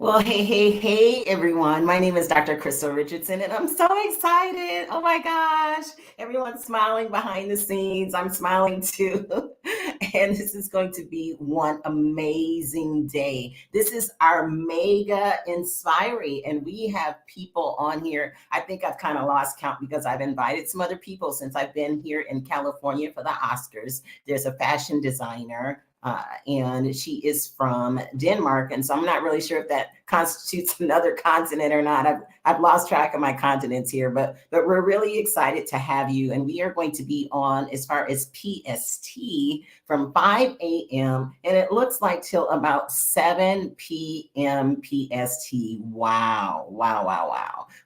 Well, hey, everyone. My name is Dr. Crystal Richardson, and I'm so excited. Oh my gosh. Everyone's smiling behind the scenes. I'm smiling too. And this is going to be one amazing day. This is our mega inspiry, and we have people on here. I think I've kind of lost count because I've invited some other people since I've been here in California for the Oscars. There's a fashion designer, and she is from Denmark. And so I'm not really sure if that constitutes another continent or not. I've lost track of my continents here, but we're really excited to have you. And we are going to be on as far as PST from 5 a.m. and it looks like till about 7 p.m. PST. Wow.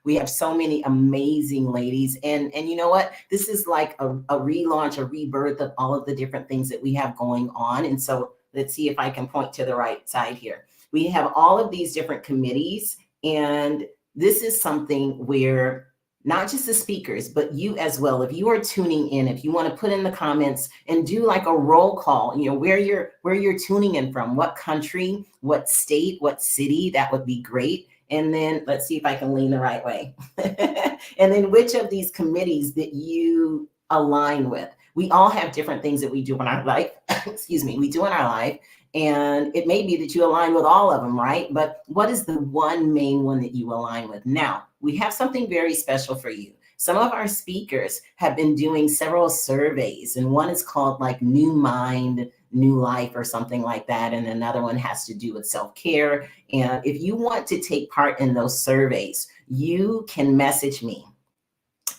We have so many amazing ladies. And you know what? This is like a relaunch, a rebirth of all of the different things that we have going on. And so let's see if I can point to the right side here. We have all of these different committees, and this is something where not just the speakers, but you as well, if you are tuning in, if you want to put in the comments and do like a roll call, where you're tuning in from, what country, what state, what city, that would be great. And then let's see if I can lean the right way. And then which of these committees that you align with. We all have different things that we do in our life. Excuse me, we do in our life. And it may be that you align with all of them, right? But what is the one main one that you align with? Now, we have something very special for you. Some of our speakers have been doing several surveys, and one is called like New Mind, New Life or something like that. And another one has to do with self-care. And if you want to take part in those surveys, you can message me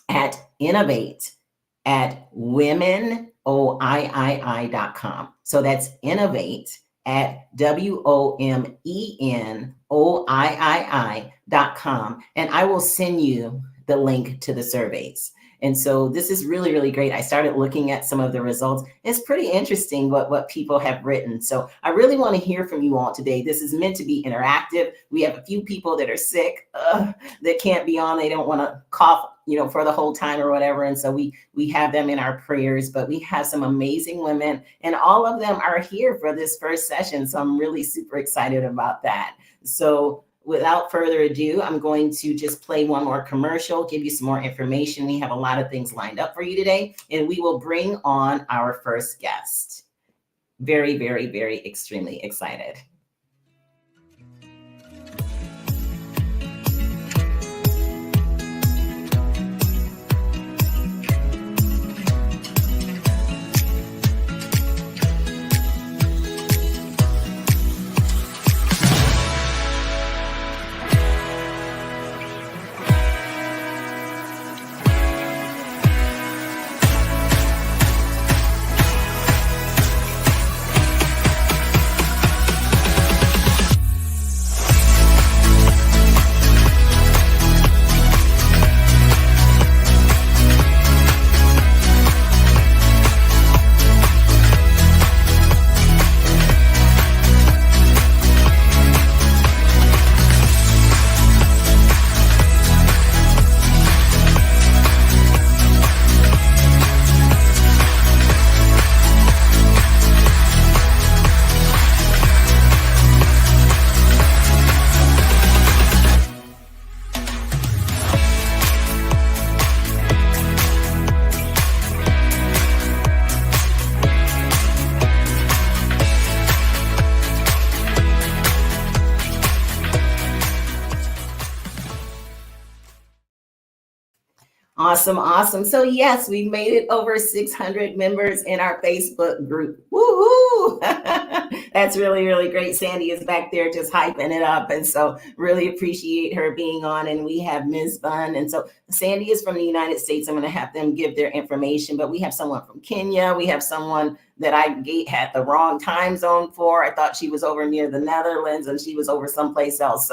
at innovate@WOIII.com. So that's innovate@WOMENOIII.com. And I will send you the link to the surveys. And so this is really, really great. I started looking at some of the results. It's pretty interesting what people have written. So I really want to hear from you all today. This is meant to be interactive. We have a few people that are sick, that can't be on. They don't want to cough, for the whole time or whatever. And so we have them in our prayers, but we have some amazing women, and all of them are here for this first session. So I'm really super excited about that. So without further ado, I'm going to just play one more commercial, give you some more information. We have a lot of things lined up for you today, and we will bring on our first guest. Very, very, very extremely excited. Awesome. So yes, we made it over 600 members in our Facebook group. Woohoo! That's really, really great. Sandy is back there just hyping it up. And so really appreciate her being on. And we have Ms. Bunn. And so Sandy is from the United States. I'm going to have them give their information, but we have someone from Kenya. We have someone that I had the wrong time zone for. I thought she was over near the Netherlands and she was over someplace else.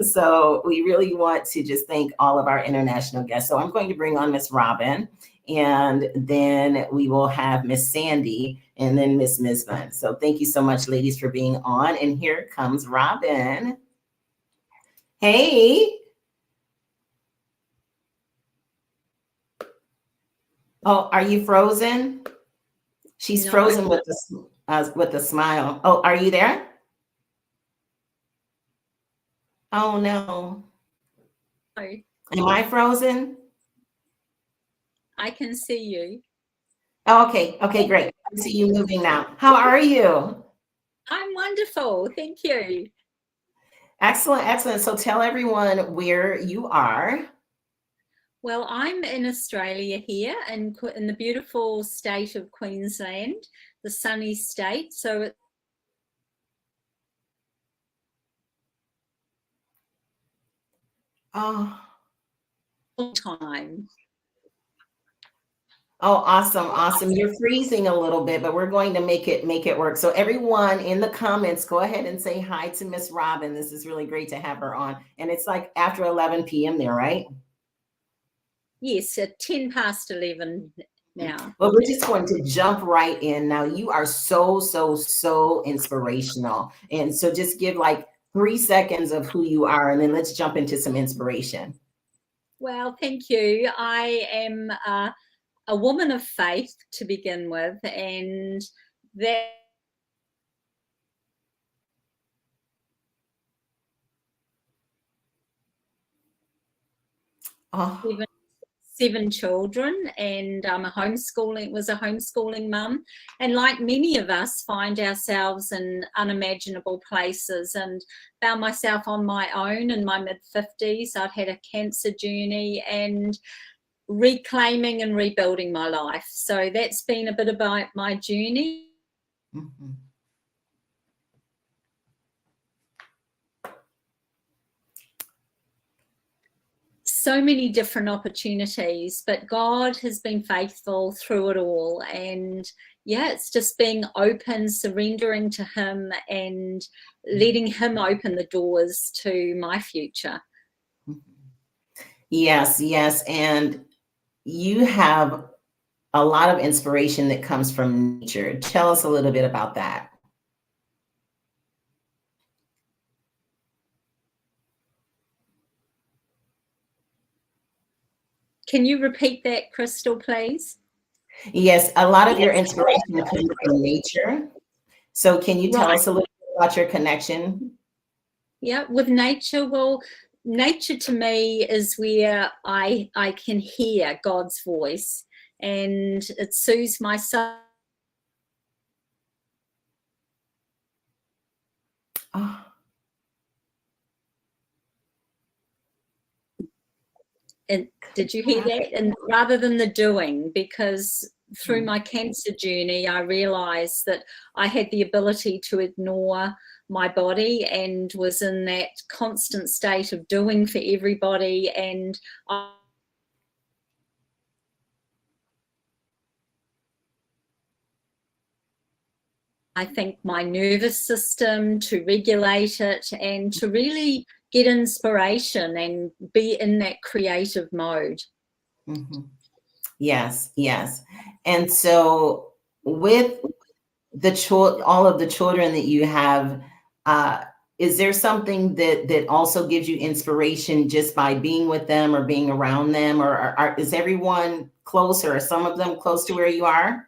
So we really want to just thank all of our international guests. So I'm going to bring on Miss Robin, and then we will have Miss Sandy, and then Miss Misvan. So thank you so much, ladies, for being on. And here comes Robin. Hey. Oh, are you frozen? She's frozen with the smile. Oh, are you there? Oh no. Oh, Am I frozen? I can see you. Oh, okay. Okay, great. I see you moving now. How are you? I'm wonderful. Thank you. Excellent, excellent. So tell everyone where you are. Well, I'm in Australia here in the beautiful state of Queensland, the sunny state. So it's Oh, time. oh, awesome, awesome. You're freezing a little bit, but we're going to make it work. So everyone in the comments, go ahead and say hi to Miss Robin. This is really great to have her on. And it's like after 11 p.m. there, right? Yes, at 10 past 11 now. Well, we're just going to jump right in. Now, you are so, so, so inspirational. And so just give like 3 seconds of who you are, and then let's jump into some inspiration. Well, thank you. I am a woman of faith to begin with, and that Oh, seven children, and I'm a homeschooling mum, and like many of us find ourselves in unimaginable places, and found myself on my own in my mid-50s. I've had a cancer journey and reclaiming and rebuilding my life. So that's been a bit about my journey. mhm. So many different opportunities, but God has been faithful through it all. And yeah, it's just being open, surrendering to Him, and letting Him open the doors to my future. Yes, yes. And you have a lot of inspiration that comes from nature. Tell us a little bit about that. Can you repeat that, Crystal, please? Yes, a lot of your inspiration comes from nature. So can you tell Right. us a little bit about your connection? Yeah, with nature, well, nature to me is where I can hear God's voice, and it soothes my soul. Oh, And did you hear that? And rather than the doing, because through my cancer journey, I realized that I had the ability to ignore my body and was in that constant state of doing for everybody. And I think my nervous system to regulate it and to really get inspiration and be in that creative mode. mhm. Yes, yes. And so with all of the children that you have, uh, is there something that also gives you inspiration just by being with them or being around them, or is everyone close, or are some of them close to where you are?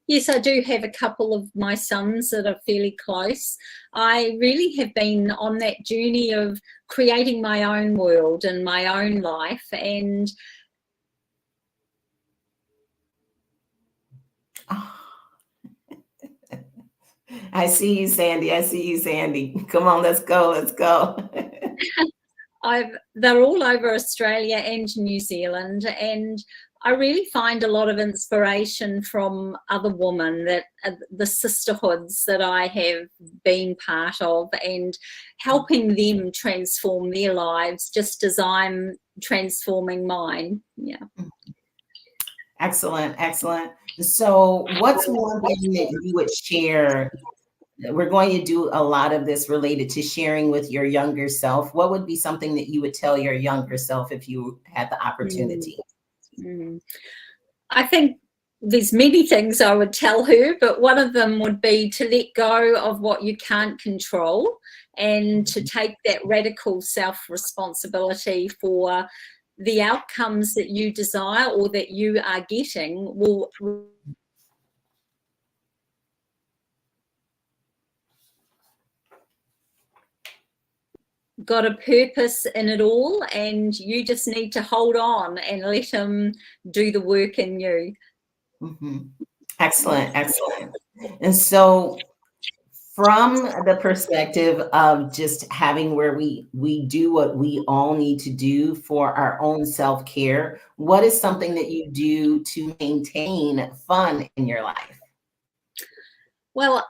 Yes, I do have a couple of my sons that are fairly close. I really have been on that journey of creating my own world and my own life. And Oh, I see you, Sandy. I see you, Sandy. Come on, let's go. Let's go. they're all over Australia and New Zealand. And I really find a lot of inspiration from other women, that the sisterhoods that I have been part of, and helping them transform their lives just as I'm transforming mine. Yeah. Excellent, excellent. So, what's one thing that you would share? We're going to do a lot of this related to sharing with your younger self. What would be something that you would tell your younger self if you had the Mm, opportunity? mm. I think there's many things I would tell her, but one of them would be to let go of what you can't control, and to take that radical self-responsibility for the outcomes that you desire or that you are getting will got a purpose in it all, and you just need to hold on and let him do the work in you. Excellent, excellent. And so from the perspective of just having where we do what we all need to do for our own self-care, what is something that you do to maintain fun in your life? Well,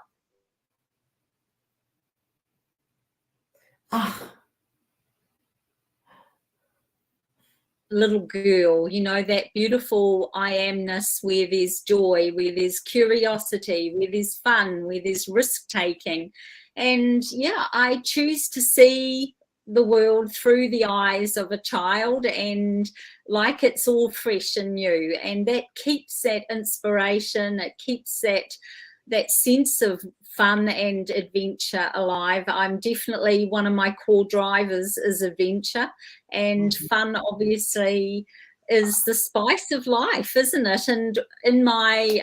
little girl, you know, that beautiful I amness where there's joy, where there's curiosity, where there's fun, where there's risk taking. And yeah, I choose to see the world through the eyes of a child, and like it's all fresh and new, and that keeps that inspiration, it keeps that sense of fun and adventure alive. I'm definitely, one of my core drivers is adventure, and fun obviously is the spice of life, isn't it? And in my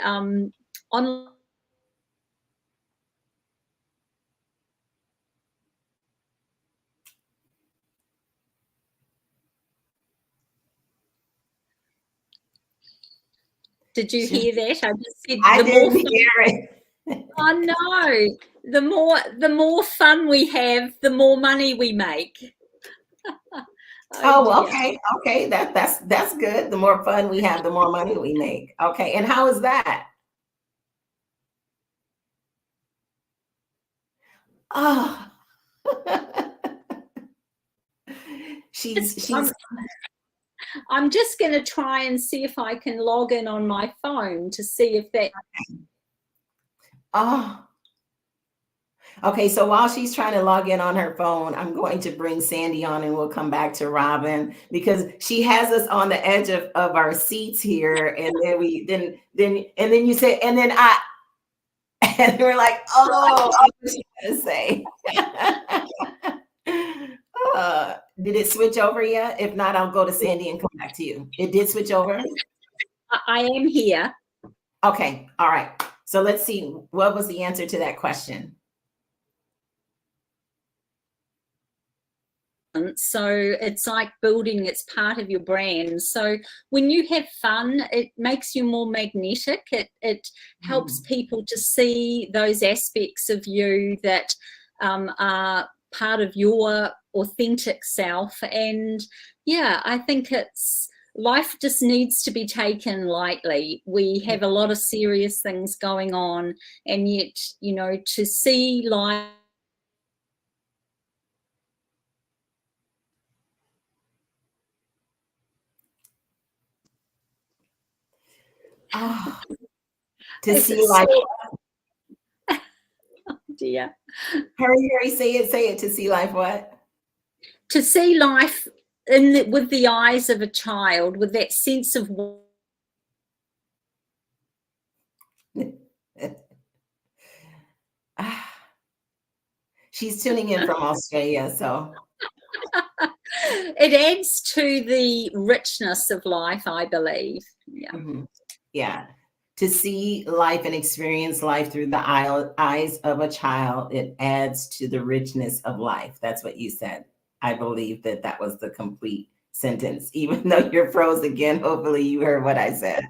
online, did you hear that? I just said I the more didn't fun, hear it. oh no, the more fun we have, the more money we make. Oh, Dear. okay, okay. That's good. The more fun we have, the more money we make. Okay, and how is that? Oh, she's I'm just going to try and see if I can log in on my phone to see if that. oh. Okay, so while she's trying to log in on her phone, I'm going to bring Sandy on and we'll come back to Robin because she has us on the edge of our seats here. And then you say, and then and we're like, oh, what she gonna say? Did it switch over yet? If not, I'll go to Sandy and come back to you. It did switch over? I am here. Okay, all right. So let's see, what was the answer to that question? So it's like building, it's part of your brand. So when you have fun, it makes you more magnetic. It helps people to see those aspects of you that are part of your authentic self. And yeah, I think life just needs to be taken lightly. We have a lot of serious things going on, and yet, you know, to see life to see life. Dear. Hurry, say it, to see life what? To see life with the eyes of a child, with that sense of she's tuning in from Australia, so it adds to the richness of life, I believe. Yeah. Yeah. To see life and experience life through the eyes of a child, it adds to the richness of life. That's what you said. I believe that was the complete sentence. Even though you're froze again, hopefully you heard what I said.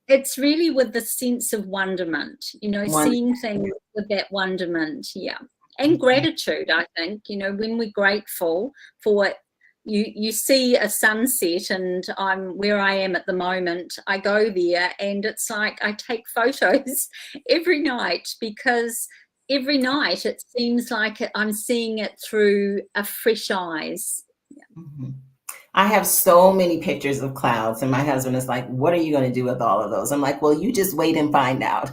It's really with the sense of wonderment, you know, seeing things with that wonderment. Yeah. And gratitude, I think, you know, when we're grateful for what you see a sunset, and I'm where I am at the moment, I go there and it's like I take photos every night, because every night it seems like I'm seeing it through a fresh eyes. Yeah. I have so many pictures of clouds, and my husband is like, what are you going to do with all of those? I'm like, well, you just wait and find out.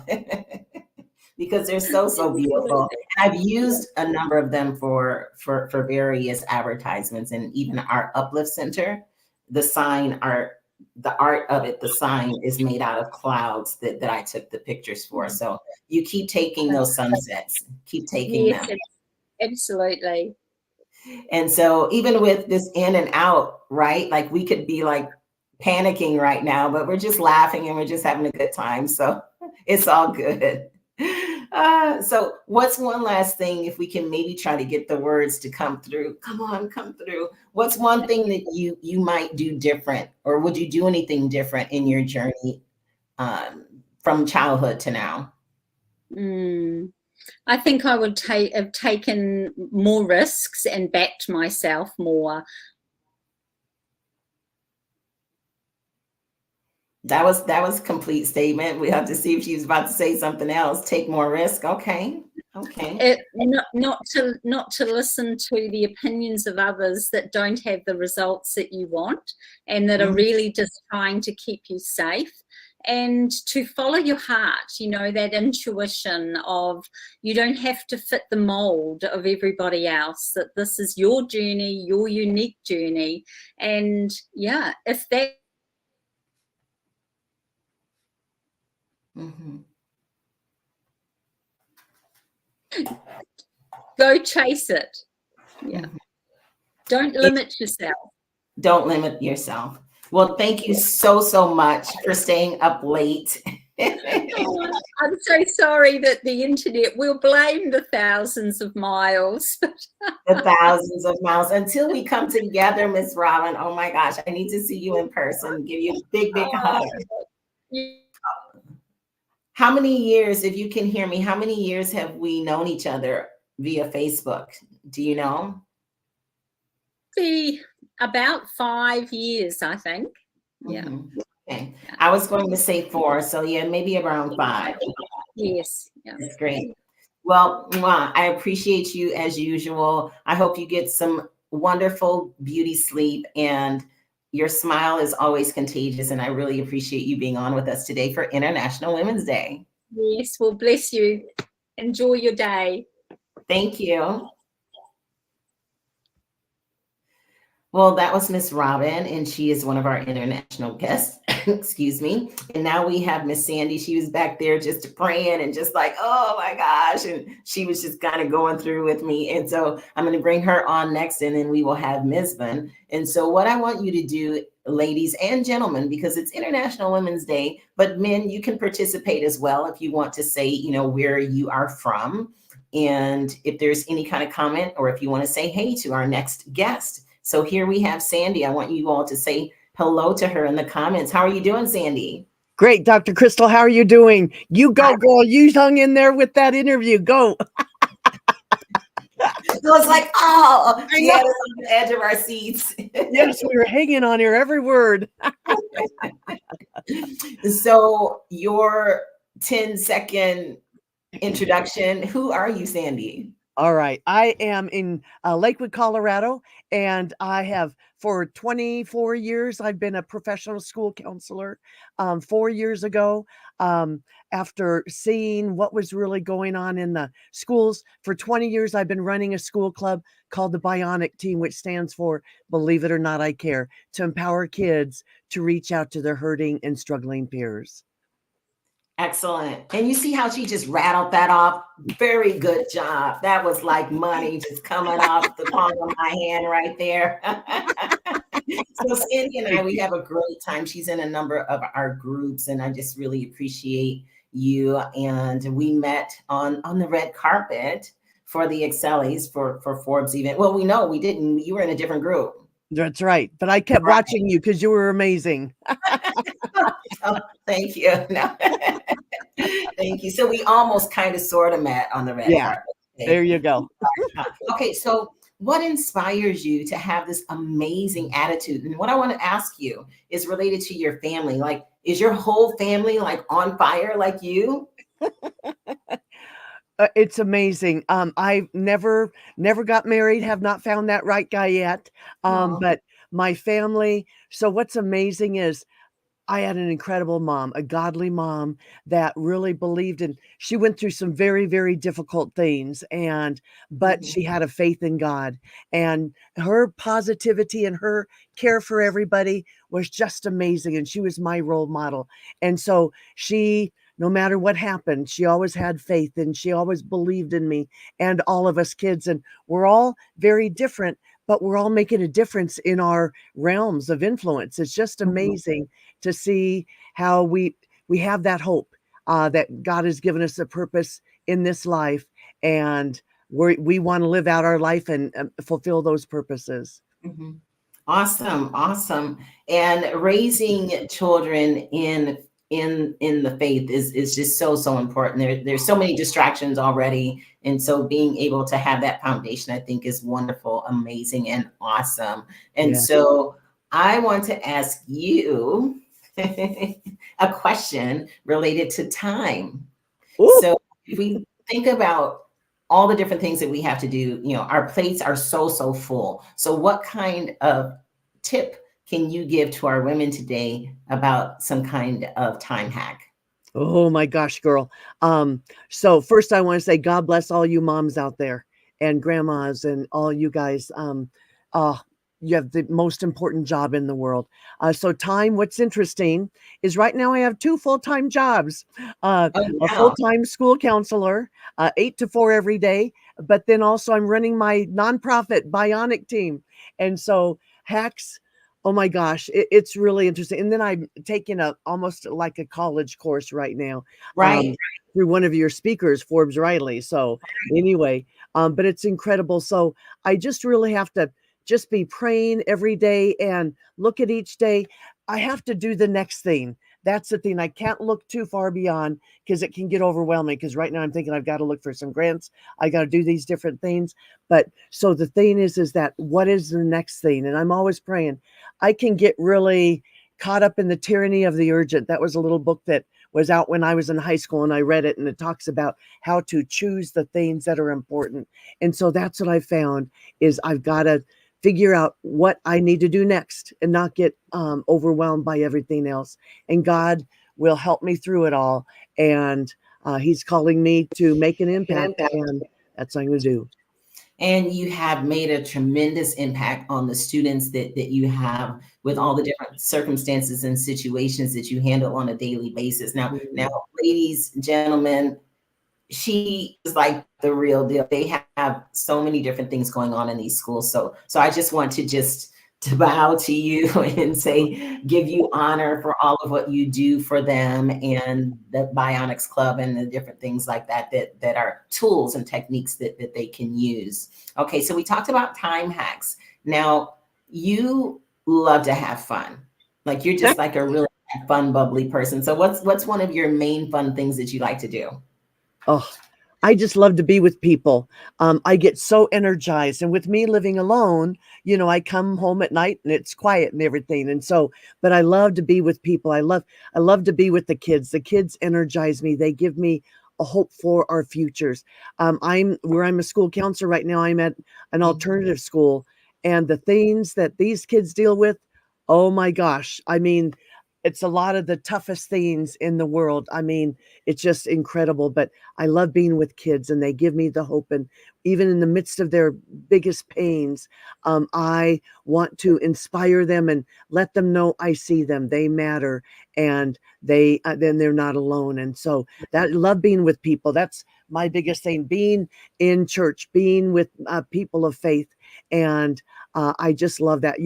Because they're so beautiful. And I've used a number of them for various advertisements, and even our Uplift Center, the art of it, the sign is made out of clouds that I took the pictures for. So you keep taking those sunsets, keep taking them. Absolutely. And so even with this in and out, right? Like we could be like panicking right now, but we're just laughing and we're just having a good time. So it's all good. So what's one last thing, if we can maybe try to get the words to come through? Come on, come through. What's one thing that you might do different, or would you do anything different in your journey from childhood to now? Mm. I think I would have taken more risks and backed myself more. That was a complete statement. We have to see if she's about to say something else. Take more risk. Okay. Okay. Not to listen to the opinions of others that don't have the results that you want and that are really just trying to keep you safe, and to follow your heart, that intuition of you don't have to fit the mold of everybody else, that this is your journey, your unique journey. And yeah, if that go chase it. Yeah. Don't limit yourself. Don't limit yourself. Well, thank you so much for staying up late. I'm so sorry that the internet, we'll blame the thousands of miles. The thousands of miles until we come together, Miss Robin. Oh my gosh, I need to see you in person, give you a big hug. How many years, if you can hear me, how many years have we known each other via Facebook? Do you know? About 5 years, I think. Yeah. Okay. I was going to say 4, so yeah, maybe around 5. Yes. Yeah. That's great. Well, I appreciate you as usual. I hope you get some wonderful beauty sleep, and your smile is always contagious. And I really appreciate you being on with us today for International Women's Day. Yes, well, bless you. Enjoy your day. Thank you. Well, that was Miss Robin, and she is one of our international guests. Excuse me. And now we have Miss Sandy. She was back there just praying and just like, oh my gosh. And she was just kind of going through with me. And so I'm going to bring her on next, and then we will have Misbin. And so what I want you to do, ladies and gentlemen, because it's International Women's Day, but men, you can participate as well if you want to say, where you are from. And if there's any kind of comment, or if you want to say hey to our next guest. So here we have Sandy. I want you all to say hello to her in the comments. How are you doing, Sandy? Great, Dr. Crystal. How are you doing? You go, girl. You hung in there with that interview. Go. So it's like, oh, she had us on the edge of our seats. Yes, we were hanging on here, every word. So your 10-second introduction. Who are you, Sandy? All right. I am in Lakewood, Colorado, and I have for 24 years, I've been a professional school counselor. 4 years ago, after seeing what was really going on in the schools, for 20 years, I've been running a school club called the Bionic Team, which stands for Believe It or Not, I Care, to empower kids to reach out to their hurting and struggling peers. Excellent. And you see how she just rattled that off? Very good job. That was like money just coming off the palm of my hand right there. So Sandy and I, we have a great time. She's in a number of our groups, and I just really appreciate you. And we met on the red carpet for the Excellis for Forbes event. Well, we know we didn't. You were in a different group. That's right. But I kept watching you because you were amazing. Oh, thank you. No. Thank you. So we almost kind of sort of met on the red carpet. There you go. Okay, so what inspires you to have this amazing attitude? And what I want to ask you is related to your family. Like, is your whole family like on fire like you? It's amazing. I've never got married, have not found that right guy yet. But my family. So what's amazing is I had an incredible mom, a godly mom that really believed in, she went through some very, very difficult things, but she had a faith in God, and her positivity and her care for everybody was just amazing. And she was my role model. And so she, no matter what happened, she always had faith, and she always believed in me and all of us kids. And we're all very different, but we're all making a difference in our realms of influence. It's just amazing to see how we have that hope that God has given us a purpose in this life, and we want to live out our life and fulfill those purposes. Mhm. Awesome, awesome. And raising children in the faith is just so important. There's so many distractions already, and so being able to have that foundation, I think, is wonderful, amazing, and awesome. And Yeah. so I want to ask you a question related to time. Ooh. So if we think about all the different things that we have to do, our plates are so full. So what kind of tip can you give to our women today about some kind of time hack? Oh my gosh, girl. So first I want to say God bless all you moms out there and grandmas and all you guys. Uh, you have the most important job in the world. So time, what's interesting is right now I have 2 full-time jobs. Oh, A wow. full-time school counselor, 8 to 4 every day, but then also I'm running my nonprofit Bionic team. And so hacks, oh my gosh, it's really interesting. And then I'm taking almost like a college course right now, Right. through one of your speakers, Forbes Riley. So anyway, but it's incredible. So I just really have to just be praying every day and look at each day. I have to do the next thing. That's the thing. I can't look too far beyond because it can get overwhelming. Because right now I'm thinking I've got to look for some grants. I got to do these different things. But so the thing is that what is the next thing? And I'm always praying. I can get really caught up in the tyranny of the urgent. That was a little book that was out when I was in high school, and I read it, and it talks about how to choose the things that are important. And so that's what I found is I've got to figure out what I need to do next and not get overwhelmed by everything else. And God will help me through it all. And he's calling me to make an impact, and that's what I'm going to do. And you have made a tremendous impact on the students that you have with all the different circumstances and situations that you handle on a daily basis. Now, ladies, gentlemen, she is like the real deal. They have so many different things going on in these schools. So I just want to bow to you and say, give you honor for all of what you do for them and the Bionics Club and the different things like that are tools and techniques that they can use. Okay, so we talked about time hacks. Now, you love to have fun. Like you're just like a really fun, bubbly person. So what's one of your main fun things that you like to do? Oh, I just love to be with people. I get so energized. And with me living alone, I come home at night and it's quiet and everything. And so, but I love to be with people. I love to be with the kids. The kids energize me. They give me a hope for our futures. I'm a school counselor right now. I'm at an alternative school, and the things that these kids deal with, oh my gosh. I mean, it's a lot of the toughest things in the world. I mean, it's just incredible, but I love being with kids and they give me the hope. And even in the midst of their biggest pains, I want to inspire them and let them know I see them. They matter, and then they're not alone. And so that love being with people, that's my biggest thing, being in church, being with people of faith. And I just love that,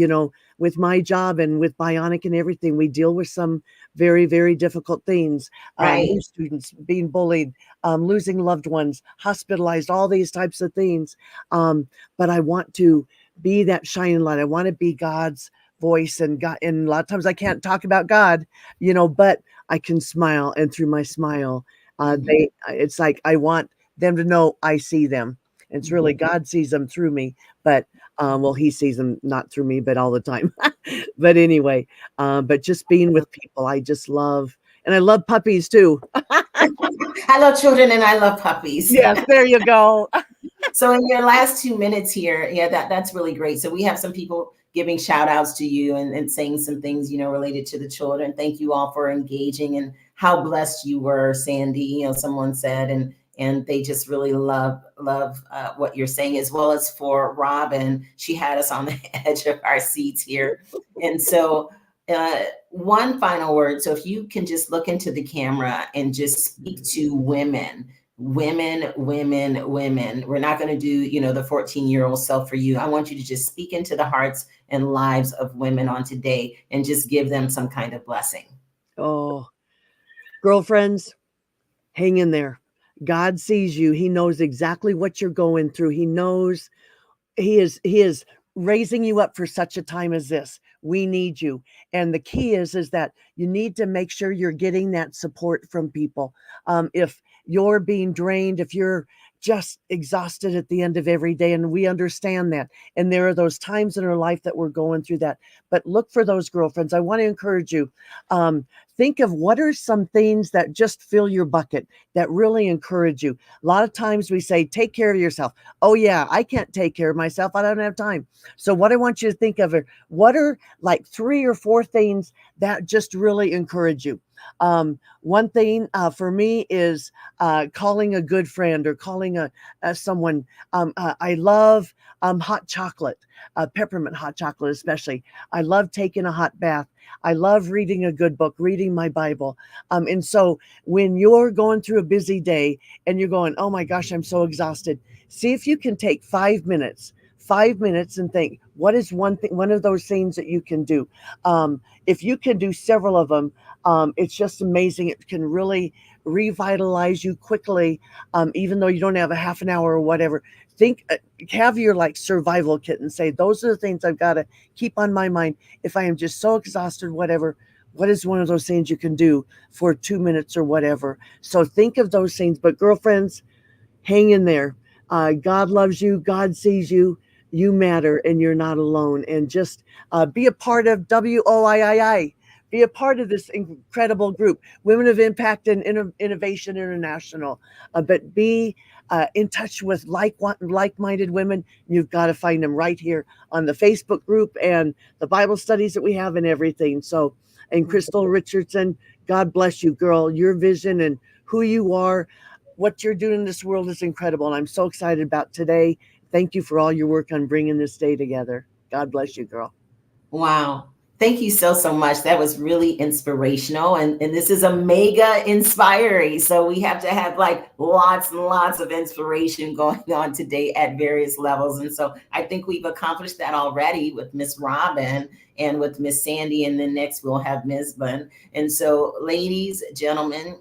with my job and with Bionic and everything, we deal with some very, very difficult things. Right. New students being bullied, losing loved ones, hospitalized, all these types of things. But I want to be that shining light. I want to be God's voice, and God. And a lot of times I can't talk about God, but I can smile, and through my smile, it's like I want them to know I see them. It's really God sees them through me, but well, he sees them not through me, but all the time. But anyway, but just being with people, I just love, and I love puppies too. I love children and I love puppies. Yes, there you go. So in your last 2 minutes here, yeah, that's really great. So we have some people giving shout outs to you and saying some things, related to the children. Thank you all for engaging and how blessed you were, Sandy. Someone said, and they just really love what you're saying, as well as for Robin. She had us on the edge of our seats here. And so one final word. So if you can just look into the camera and just speak to women. We're not going to do, the 14-year-old self for you. I want you to just speak into the hearts and lives of women on today and just give them some kind of blessing. Oh, girlfriends, hang in there. God sees you. He knows exactly what you're going through. He is raising you up for such a time as this. We need you. And the key is that you need to make sure you're getting that support from people. If you're being drained, if you're just exhausted at the end of every day, and we understand that. And there are those times in our life that we're going through that. But look for those girlfriends. I want to encourage you. Think of what are some things that just fill your bucket, that really encourage you. A lot of times we say, take care of yourself. Oh yeah, I can't take care of myself. I don't have time. So what I want you to think of are, what are like 3 or 4 things that just really encourage you. One thing for me is calling a good friend or calling someone. I love hot chocolate, peppermint hot chocolate especially. I love taking a hot bath. I love reading a good book, reading my Bible. And so when you're going through a busy day and you're going, oh my gosh, I'm so exhausted, see if you can take 5 minutes and think, what is one of those things that you can do? If you can do several of them, it's just amazing. It can really revitalize you quickly, even though you don't have a half an hour or whatever. Have your like survival kit and say, those are the things I've got to keep on my mind. If I am just so exhausted, whatever, what is one of those things you can do for 2 minutes or whatever? So think of those things. But girlfriends, hang in there. God loves you. God sees you. You matter, and you're not alone. And just be a part of WOIII. Be a part of this incredible group, Women of Impact and Innovation International. But be in touch with like-minded women. You've got to find them right here on the Facebook group and the Bible studies that we have and everything. So, and Crystal Richardson, God bless you, girl. Your vision and who you are, what you're doing in this world is incredible. And I'm so excited about today. Thank you for all your work on bringing this day together. God bless you, girl. Wow. Thank you so much. That was really inspirational. And this is a mega inspiring. So we have to have like lots and lots of inspiration going on today at various levels. And so I think we've accomplished that already with Miss Robin and with Miss Sandy. And then next we'll have Ms. Bun. And so ladies, gentlemen,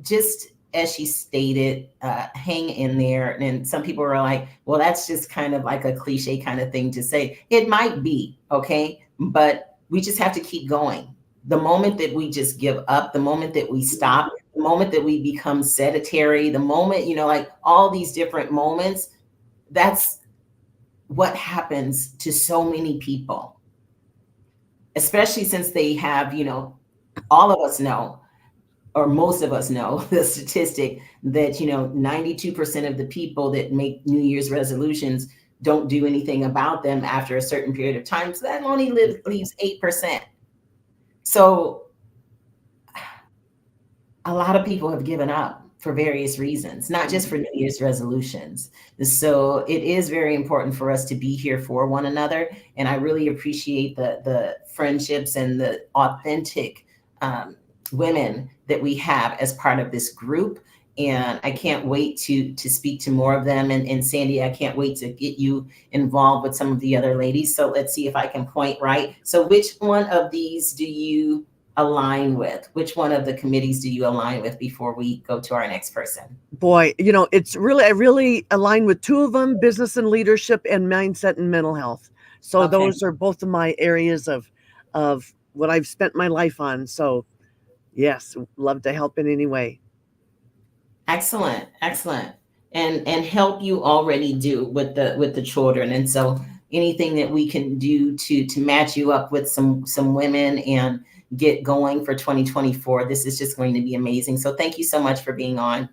just as she stated, hang in there. And some people are like, well, that's just kind of like a cliche kind of thing to say. It might be, okay? But we just have to keep going. The moment that we just give up, the moment that we stop, the moment that we become sedentary, the moment, like all these different moments, that's what happens to so many people, especially since they have, all of us know, or most of us know the statistic that 92% of the people that make New Year's resolutions don't do anything about them after a certain period of time. So that only leaves 8%. So a lot of people have given up for various reasons, not just for New Year's resolutions. So it is very important for us to be here for one another. And I really appreciate the friendships and the authentic women that we have as part of this group. And I can't wait to speak to more of them. And Sandy, I can't wait to get you involved with some of the other ladies. So let's see if I can point right. So which one of these do you align with? Which one of the committees do you align with before we go to our next person? Boy, I really align with 2 of them, business and leadership and mindset and mental health. So okay. Those are both of my areas of what I've spent my life on. So yes, love to help in any way. Excellent. And help you already do with the children. And so anything that we can do to match you up with some women and get going for 2024, this is just going to be amazing. So thank you so much for being on.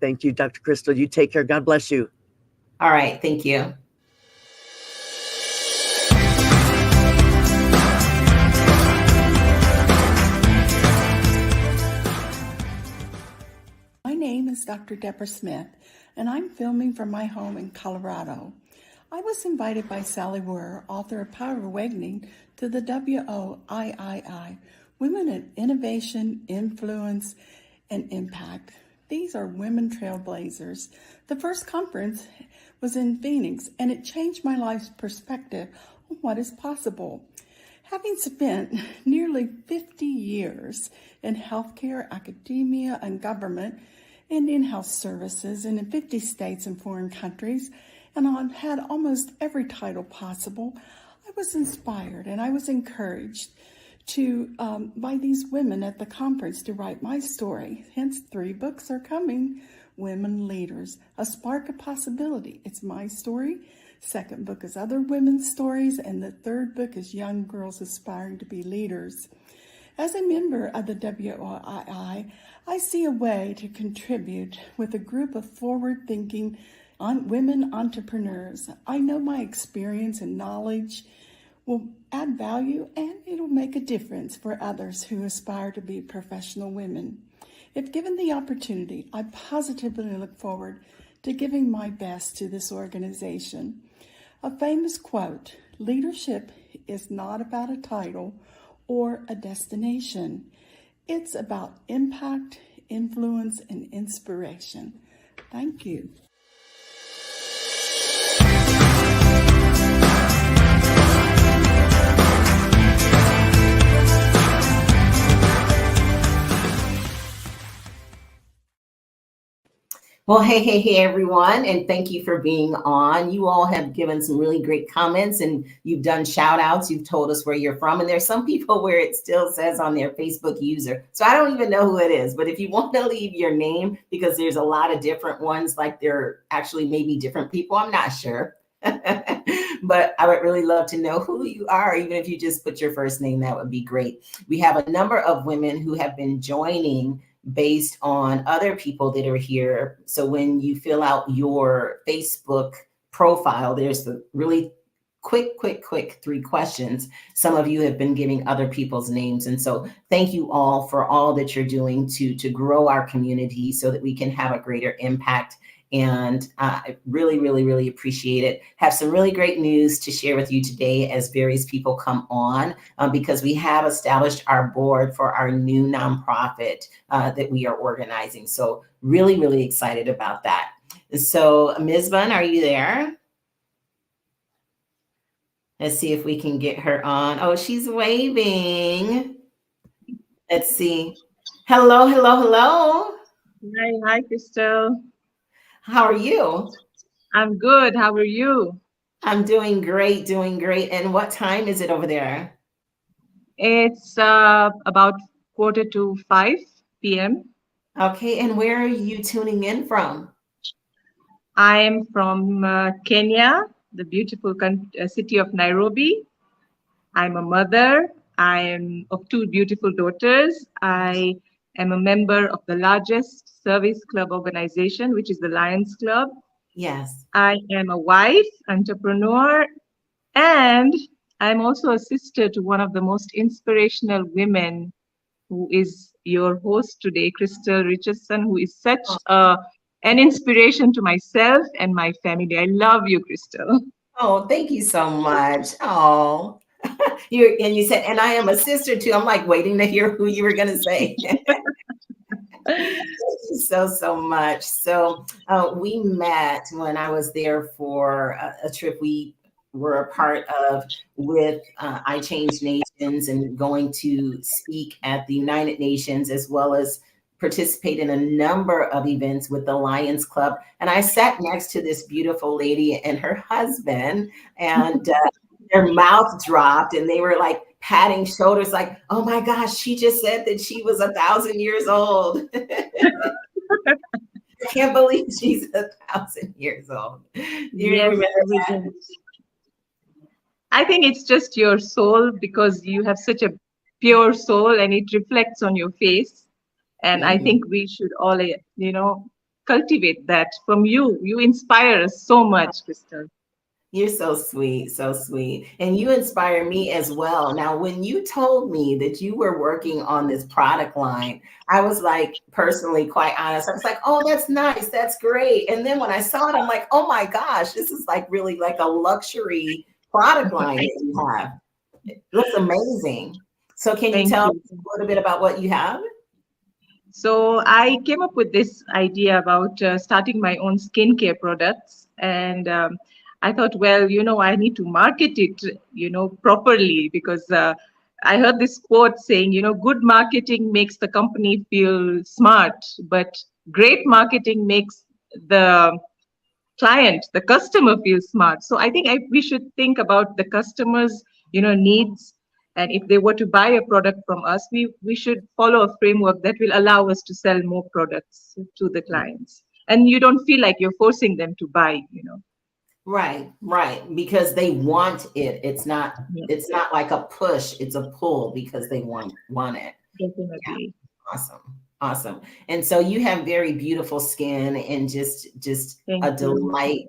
Thank you, Dr. Crystal. You take care. God bless you. All right. Thank you. My name is Dr. Deborah Smith, and I'm filming from my home in Colorado. I was invited by Sally Wurr, author of Power of Awakening, to the WOIII, Women in Innovation, Influence, and Impact. These are women trailblazers. The first conference was in Phoenix, and it changed my life's perspective on what is possible. Having spent nearly 50 years in healthcare, academia, and government, and in-house services and in 50 states and foreign countries, and I had almost every title possible. I was inspired and I was encouraged by these women at the conference to write my story. Hence, 3 books are coming. Women Leaders, A Spark of Possibility. It's my story. Second book is other women's stories, and the third book is young girls aspiring to be leaders. As a member of the WOII, I see a way to contribute with a group of forward-thinking women entrepreneurs. I know my experience and knowledge will add value, and it'll make a difference for others who aspire to be professional women. If given the opportunity, I positively look forward to giving my best to this organization. A famous quote, "Leadership is not about a title or a destination. It's about impact, influence, and inspiration." Thank you. Well, hey, everyone, and thank you for being on. You all have given some really great comments, and you've done shout outs. You've told us where you're from, and there's some people where it still says on their Facebook user. So I don't even know who it is, but if you want to leave your name, because there's a lot of different ones, like they're actually maybe different people, I'm not sure. But I would really love to know who you are. Even if you just put your first name, that would be great. We have a number of women who have been joining based on other people that are here. So when you fill out your Facebook profile, there's the really quick 3 questions. Some of you have been giving other people's names. And so thank you all for all that you're doing to grow our community so that we can have a greater impact. And I really appreciate it. Have some really great news to share with you today as various people come on, because we have established our board for our new nonprofit that we are organizing. So really excited about that. So Ms. Bunn, are you there? Let's see if we can get her on. Oh, she's waving. Let's see. Hello. Hi, Crystal. How are you? I'm good. How are you? I'm doing great. And what time is it over there? It's about 4:45 p.m. Okay, and where are you tuning in from? I am from Kenya, the beautiful city of Nairobi. I'm a mother. I am of 2 beautiful daughters. I am a member of the largest service club organization, which is the Lions Club. Yes. I am a wife, entrepreneur, and I'm also a sister to one of the most inspirational women, who is your host today, Crystal Richardson, who is such an inspiration to myself and my family. I love you, Crystal. Oh, thank you so much. Oh, you said, and I am a sister too. I'm like waiting to hear who you were going to say. Thank you so much. So we met when I was there for a trip we were a part of with I Change Nations, and going to speak at the United Nations, as well as participate in a number of events with the Lions Club. And I sat next to this beautiful lady and her husband, and their mouth dropped and they were like patting shoulders like, "Oh my gosh, she just said that she was 1,000 years old." I can't believe she's 1,000 years old. Yes, I think it's just your soul, because you have such a pure soul and it reflects on your face. And I think we should all, cultivate that from you. You inspire us so much, Crystal. You're so sweet, so sweet. And you inspire me as well. Now, when you told me that you were working on this product line, I was like, personally quite honest. I was like, "Oh, that's nice. That's great." And then when I saw it, I'm like, "Oh my gosh, this is like really like a luxury product line that you have." It looks amazing. So can you tell us a little bit about what you have? So I came up with this idea about starting my own skincare products. And I thought, well, I need to market it, properly, because I heard this quote saying, good marketing makes the company feel smart, but great marketing makes the client, the customer, feel smart. So I think we should think about the customers, needs. And if they were to buy a product from us, we should follow a framework that will allow us to sell more products to the clients. And you don't feel like you're forcing them to buy. Right, right. Because they want it. It's not Yeah, like a push, it's a pull because they want it. Yeah. definitely. Awesome. Awesome. And so you have very beautiful skin and just Thank a you. delight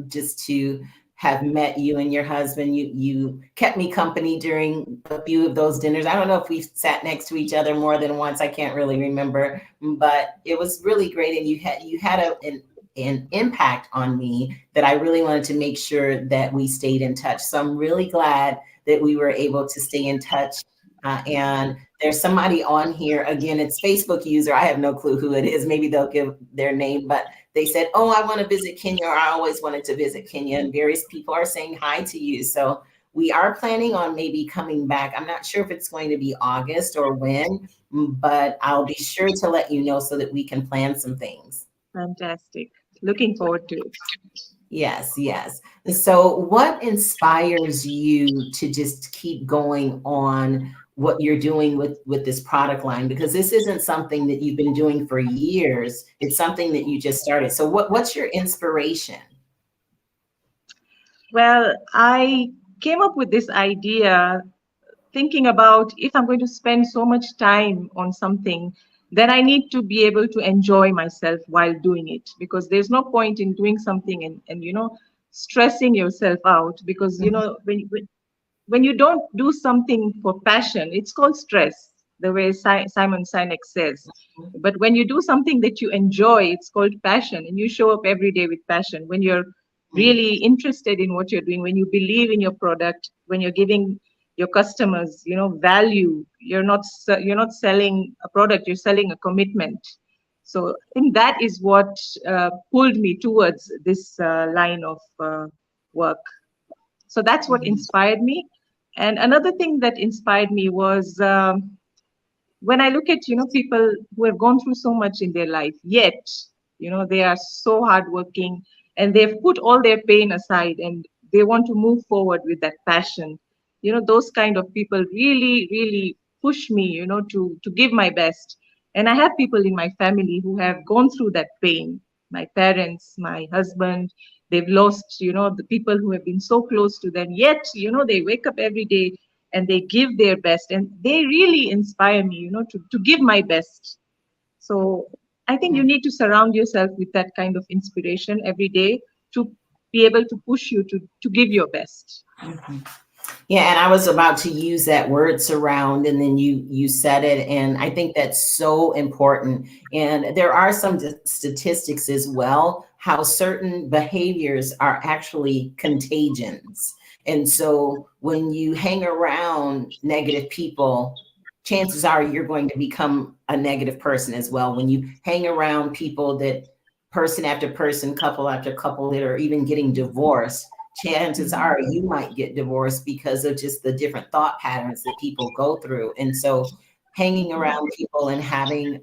just to have met you and your husband. You kept me company during a few of those dinners. I don't know if we sat next to each other more than once. I can't really remember, but it was really great. And you had an impact on me that I really wanted to make sure that we stayed in touch. So I'm really glad that we were able to stay in touch. And there's somebody on here, again, it's Facebook user. I have no clue who it is. Maybe they'll give their name, but they said, oh, I want to visit Kenya, or I always wanted to visit Kenya. And various people are saying hi to you. So we are planning on maybe coming back. I'm not sure if it's going to be August or when, but I'll be sure to let you know so that we can plan some things. Fantastic. Looking forward to it. Yes, yes. So what inspires you to just keep going on what you're doing with this product line? Because this isn't something that you've been doing for years. It's something that you just started. So what's your inspiration? Well, I came up with this idea thinking about, if I'm going to spend so much time on something, then I need to be able to enjoy myself while doing it, because there's no point in doing something and stressing yourself out, because when you don't do something for passion, it's called stress, the way Simon Sinek says. But when you do something that you enjoy, it's called passion, and you show up every day with passion. When you're really interested in what you're doing, when you believe in your product, when you're giving your customers, value, you're not selling a product, you're selling a commitment. So I think that is what pulled me towards this line of work. So that's what inspired me. And another thing that inspired me was when I look at people who have gone through so much in their life, yet they are so hardworking, and they've put all their pain aside and they want to move forward with that passion. Those kind of people really, really push me, to give my best. And I have people in my family who have gone through that pain. My parents, my husband, they've lost, the people who have been so close to them. Yet, they wake up every day and they give their best, and they really inspire me, to give my best. So I think you need to surround yourself with that kind of inspiration every day to be able to push you to give your best. Yeah, and I was about to use that word surround, and then you said it, and I think that's so important. And there are some statistics as well, how certain behaviors are actually contagions. And so when you hang around negative people, chances are you're going to become a negative person as well. When you hang around people that person after person, couple after couple that are even getting divorced, chances are you might get divorced because of just the different thought patterns that people go through. And so hanging around people and having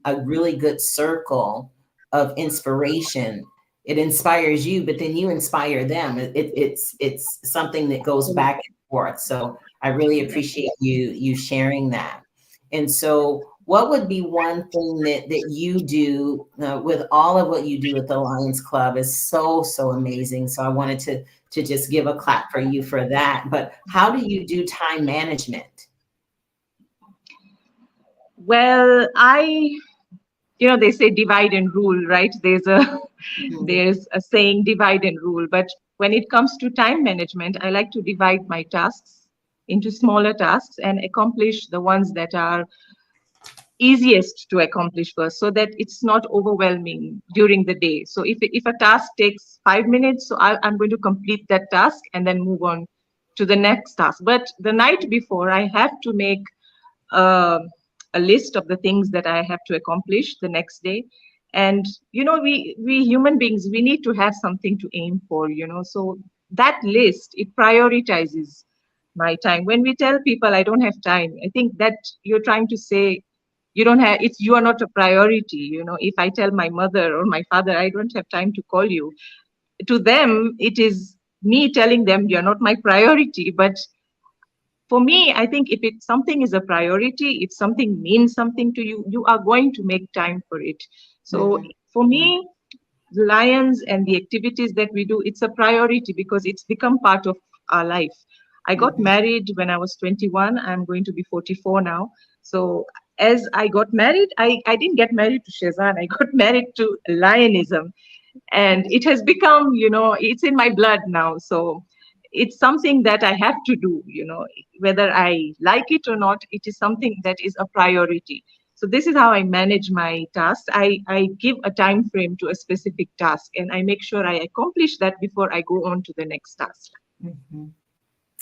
a really good circle of inspiration, it inspires you, but then you inspire them. It's something that goes back and forth. So I really appreciate you sharing that. And so what would be one thing that you do with all of what you do with the Lions Club is so amazing. So I wanted to just give a clap for you for that. But how do you do time management? Well, they say divide and rule, right? There's a saying, divide and rule. But when it comes to time management, I like to divide my tasks into smaller tasks and accomplish the ones that are easiest to accomplish first, so that it's not overwhelming during the day. So if a task takes 5 minutes, so I'm going to complete that task and then move on to the next task. But the night before, I have to make a list of the things that I have to accomplish the next day. And we human beings, we need to have something to aim for, so that list, it prioritizes my time. When we tell people I don't have time, I think that you're trying to say you don't have, it's, you are not a priority. You know, if I tell my mother or my father, I don't have time to call you, to them, it is me telling them you're not my priority. But for me, I think if it's something is a priority, if something means something to you, you are going to make time for it. So for me, the Lions and the activities that we do, it's a priority because it's become part of our life. I got married when I was 21. I'm going to be 44 now. So as I got married, I didn't get married to Shazan. I got married to Lionism. And it has become, you know, it's in my blood now. So it's something that I have to do, you know, whether I like it or not, it is something that is a priority. So this is how I manage my tasks. I give a time frame to a specific task and I make sure I accomplish that before I go on to the next task.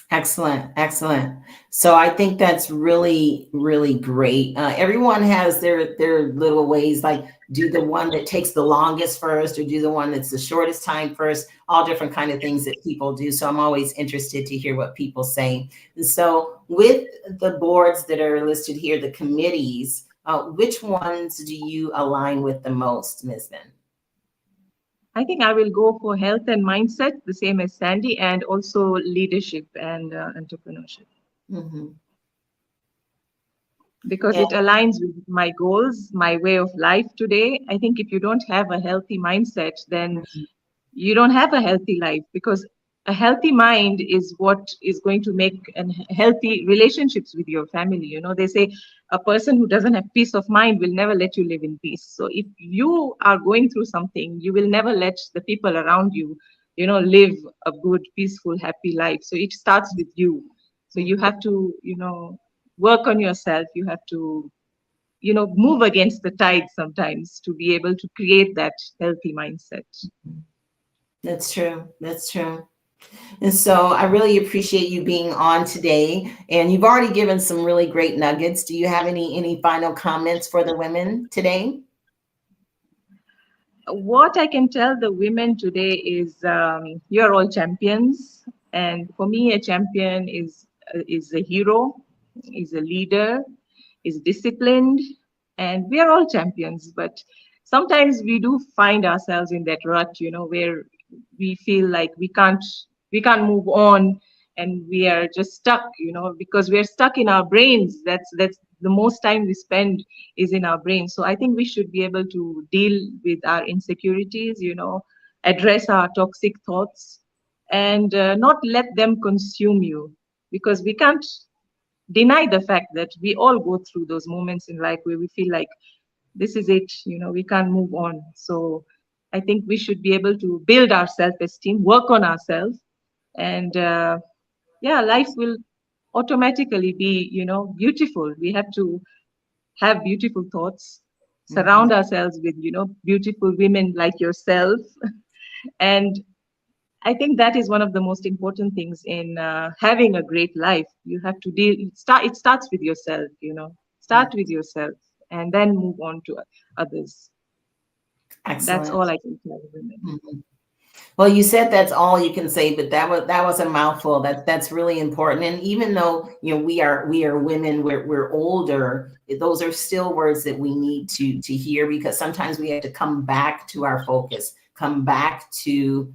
Excellent, excellent. So I think that's really, really great. Everyone has their little ways, like do the one that takes the longest first, or do the one that's the shortest time first. All different kind of things that people do. So I'm always interested to hear what people say. And so with the boards that are listed here, the committees, which ones do you align with the most, Ms. Min? I think I will go for health and mindset, the same as Sandy, and also leadership and entrepreneurship. Because it aligns with my goals, my way of life today. I think if you don't have a healthy mindset, then you don't have a healthy life, because a healthy mind is what is going to make healthy relationships with your family. You know, they say a person who doesn't have peace of mind will never let you live in peace. So if you are going through something, you will never let the people around you, you know, live a good, peaceful, happy life. So it starts with you. So you have to, you know, work on yourself. You have to, you know, move against the tide sometimes to be able to create that healthy mindset. That's true. That's true. And so I really appreciate you being on today. And you've already given some really great nuggets. Do you have any final comments for the women today? What I can tell the women today is you're all champions. And for me, a champion is a hero, is a leader, is disciplined, and we are all champions. But sometimes we do find ourselves in that rut, you know, where we feel like we can't move on, and we are just stuck, you know, because we're stuck in our brains. That's the most time we spend is in our brains. So I think we should be able to deal with our insecurities, you know, address our toxic thoughts, and not let them consume you, because we can't deny the fact that we all go through those moments in life where we feel like this is it, you know, we can't move on. So I think we should be able to build our self-esteem, work on ourselves, and yeah, life will automatically be, you know, beautiful. We have to have beautiful thoughts, surround ourselves with, you know, beautiful women like yourself. And I think that is one of the most important things in having a great life. You have to it starts with yourself, you know, start with yourself and then move on to others. Excellent. That's all I can tell women. Well, you said that's all you can say, but that was a mouthful. That's really important. And even though, you know, we are women, we're older, those are still words that we need to hear, because sometimes we have to come back to our focus, come back to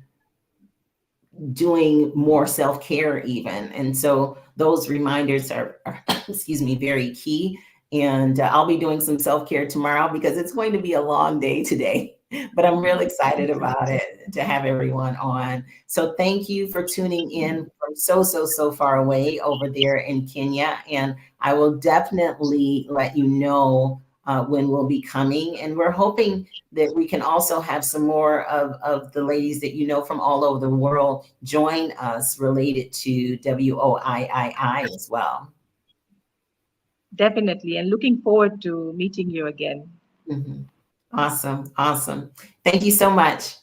doing more self-care even. And so those reminders are excuse me, very key. And I'll be doing some self-care tomorrow because it's going to be a long day today. But I'm really excited about it, to have everyone on. So thank you for tuning in from so far away over there in Kenya. And I will definitely let you know when we'll be coming. And we're hoping that we can also have some more of the ladies that you know from all over the world join us related to WOIII as well. Definitely. And looking forward to meeting you again. Mm-hmm. Awesome. Awesome. Thank you so much.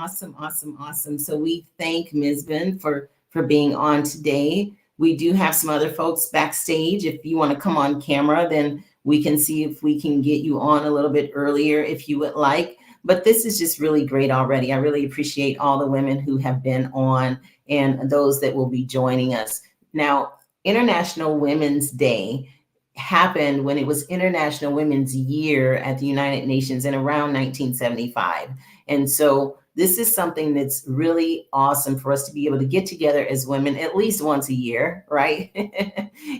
Awesome, awesome, awesome. So we thank Ms. Ben for being on today. We do have some other folks backstage. If you want to come on camera, then we can see if we can get you on a little bit earlier if you would like. But this is just really great already. I really appreciate all the women who have been on and those that will be joining us. Now, International Women's Day happened when it was International Women's Year at the United Nations in around 1975. And so this is something that's really awesome for us to be able to get together as women at least once a year, right?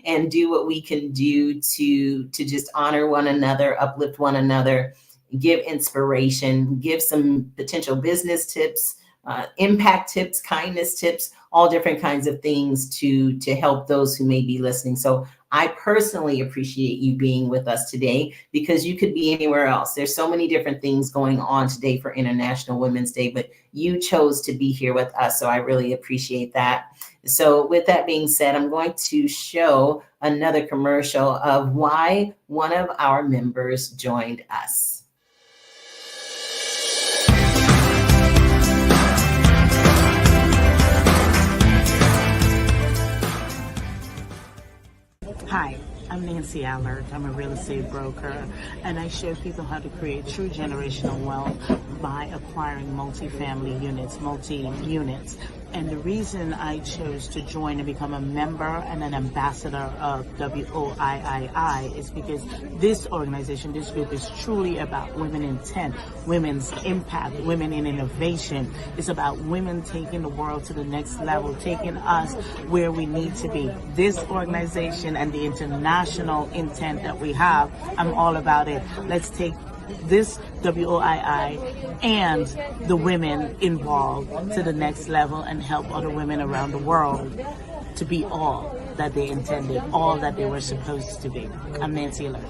And do what we can do to just honor one another, uplift one another, give inspiration, give some potential business tips, impact tips, kindness tips, all different kinds of things to help those who may be listening. So I personally appreciate you being with us today because you could be anywhere else. There's so many different things going on today for International Women's Day, but you chose to be here with us. So I really appreciate that. So with that being said, I'm going to show another commercial of why one of our members joined us. Hi, I'm Nancy Allard. I'm a real estate broker, and I show people how to create true generational wealth by acquiring multifamily units, multi-units. And the reason I chose to join and become a member and an ambassador of WOIII is because this organization, this group is truly about women intent, women's impact, women in innovation. It's about women taking the world to the next level, taking us where we need to be. This organization and the international intent that we have, I'm all about it. Let's take this WOII and the women involved to the next level and help other women around the world to be all that they intended, all that they were supposed to be. I'm Nancy Allard.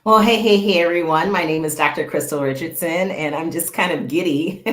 Well, hey, everyone. My name is Dr. Crystal Richardson, and I'm just kind of giddy,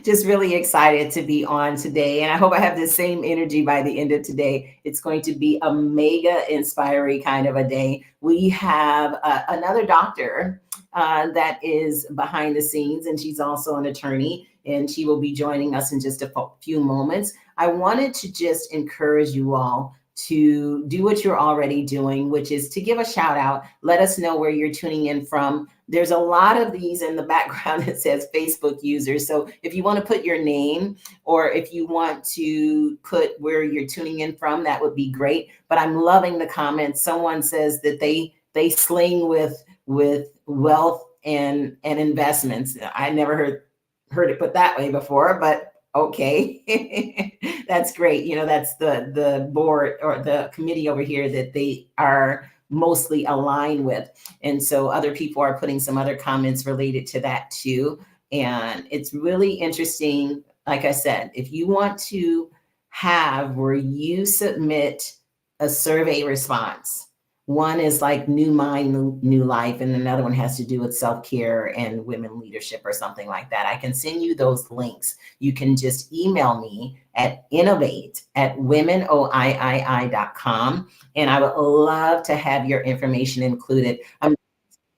just really excited to be on today. And I hope I have the same energy by the end of today. It's going to be a mega inspiring kind of a day. We have another doctor that is behind the scenes, and she's also an attorney, and she will be joining us in just a few moments. I wanted to just encourage you all to do what you're already doing, which is to give a shout out. Let us know where you're tuning in from. There's a lot of these in the background that says Facebook users. So if you want to put your name or if you want to put where you're tuning in from, that would be great. But I'm loving the comments. Someone says that they sling with wealth and investments. I never heard it put that way before, but okay. That's great. You know, that's the board or the committee over here that they are mostly aligned with. And so other people are putting some other comments related to that too. And it's really interesting. Like I said, if you want to have where you submit a survey response, one is like new mind, new life, and another one has to do with self-care and women leadership or something like that. I can send you those links. You can just email me at innovate@womenoiii.com, and I would love to have your information included. I'm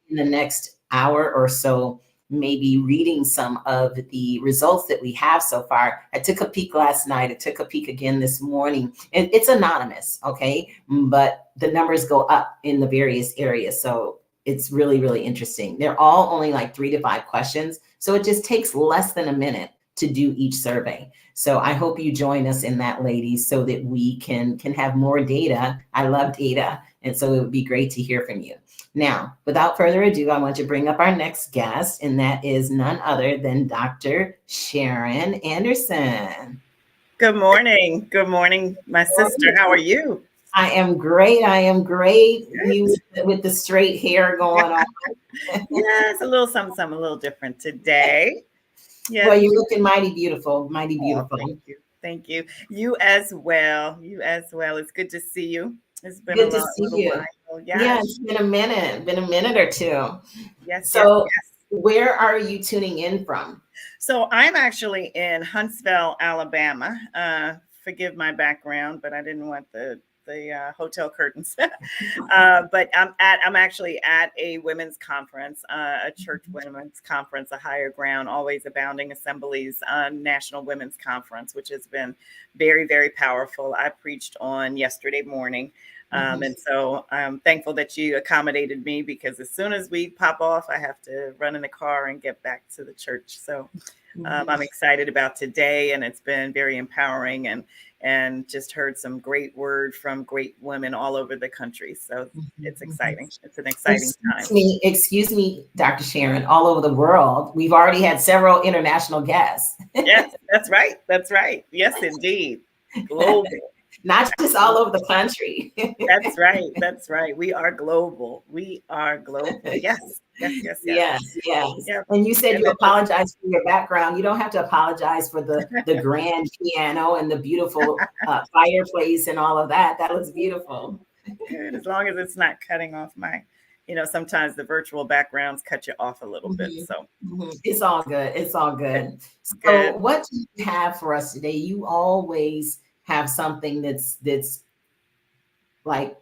in the next hour or so maybe reading some of the results that we have so far. I took a peek last night. I took a peek again this morning. And it's anonymous, okay? But the numbers go up in the various areas. So it's really, really interesting. They're all only like 3 to 5 questions. So it just takes less than a minute to do each survey. So I hope you join us in that, ladies, so that we can have more data. I love data. And so it would be great to hear from you. Now, without further ado, I want to bring up our next guest, and that is none other than Dr. Sharon Anderson. Good morning. Good morning, my sister. How are you? I am great. I am great. Good. You with the straight hair going on. Yes, a little something, a little different today. Yes. Well, you're looking mighty beautiful, mighty beautiful. Oh, thank you. Thank you. You as well. You as well. It's good to see you. It's been good to see you. While. Yes. Yeah, it's been a minute or two. Yes. So where are you tuning in from? So I'm actually in Huntsville, Alabama. Forgive my background, but I didn't want the hotel curtains. But I'm actually at a women's conference, a church women's conference, a Higher Ground, Always Abounding Assemblies National Women's Conference, which has been very, very powerful. I preached on yesterday morning. And so I'm thankful that you accommodated me, because as soon as we pop off, I have to run in the car and get back to the church. So I'm excited about today, and it's been very empowering, and just heard some great word from great women all over the country. So it's exciting. It's an exciting time. Excuse me, Dr. Sharon, all over the world. We've already had several international guests. Yes, that's right. That's right. Yes, indeed. Global. Not just all over the country. That's right. That's right. We are global. We are global. Yes. Yes. And you said you apologize for your background. You don't have to apologize for the grand piano and the beautiful fireplace and all of that. That was beautiful. Good. As long as it's not cutting off my, sometimes the virtual backgrounds cut you off a little bit. So it's all good. It's all good. So what do you have for us today? You always have something that's like,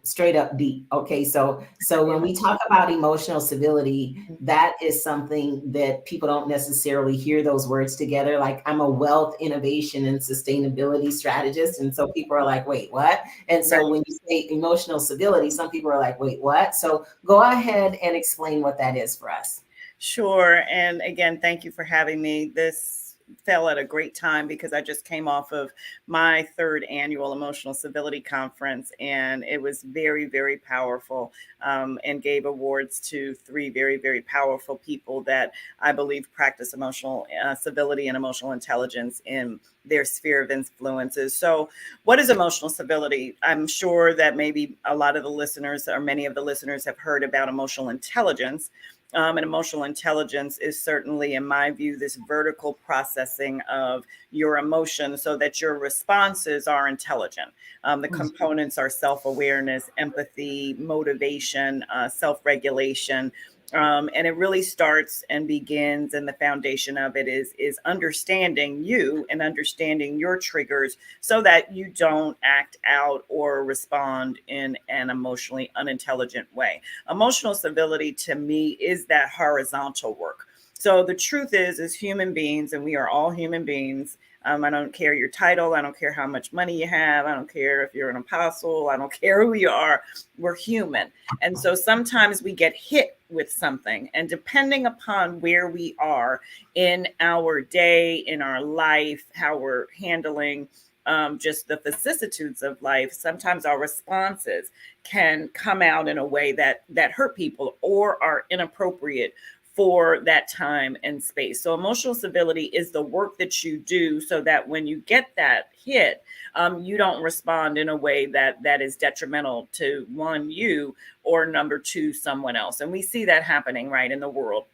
straight up deep. Okay. So when we talk about emotional civility, that is something that people don't necessarily hear those words together. Like, I'm a wealth, innovation, and sustainability strategist. And so people are like, wait, what? And so when you say emotional civility, some people are like, wait, what? So go ahead and explain what that is for us. Sure. And again, thank you for having me. This fell at a great time, because I just came off of my 3rd annual Emotional Civility Conference, and it was very, very powerful, and gave awards to 3 very, very powerful people that I believe practice emotional civility and emotional intelligence in their sphere of influences. So what is emotional civility? I'm sure that maybe a lot of the listeners, or many of the listeners, have heard about emotional intelligence. And emotional intelligence is certainly, in my view, this vertical processing of your emotions so that your responses are intelligent. The components are self-awareness, empathy, motivation, self-regulation. And it really starts and begins, and the foundation of it is understanding you and understanding your triggers, so that you don't act out or respond in an emotionally unintelligent way. Emotional civility, to me, is that horizontal work. So the truth is, as human beings, and we are all human beings, I don't care your title. I don't care how much money you have. I don't care if you're an apostle. I don't care who you are. We're human. And so sometimes we get hit with something. And depending upon where we are in our day, in our life, how we're handling just the vicissitudes of life, sometimes our responses can come out in a way that hurt people or are inappropriate for that time and space. So emotional civility is the work that you do so that when you get that hit, you don't respond in a way that is detrimental to, 1, you, or number 2, someone else. And we see that happening right in the world.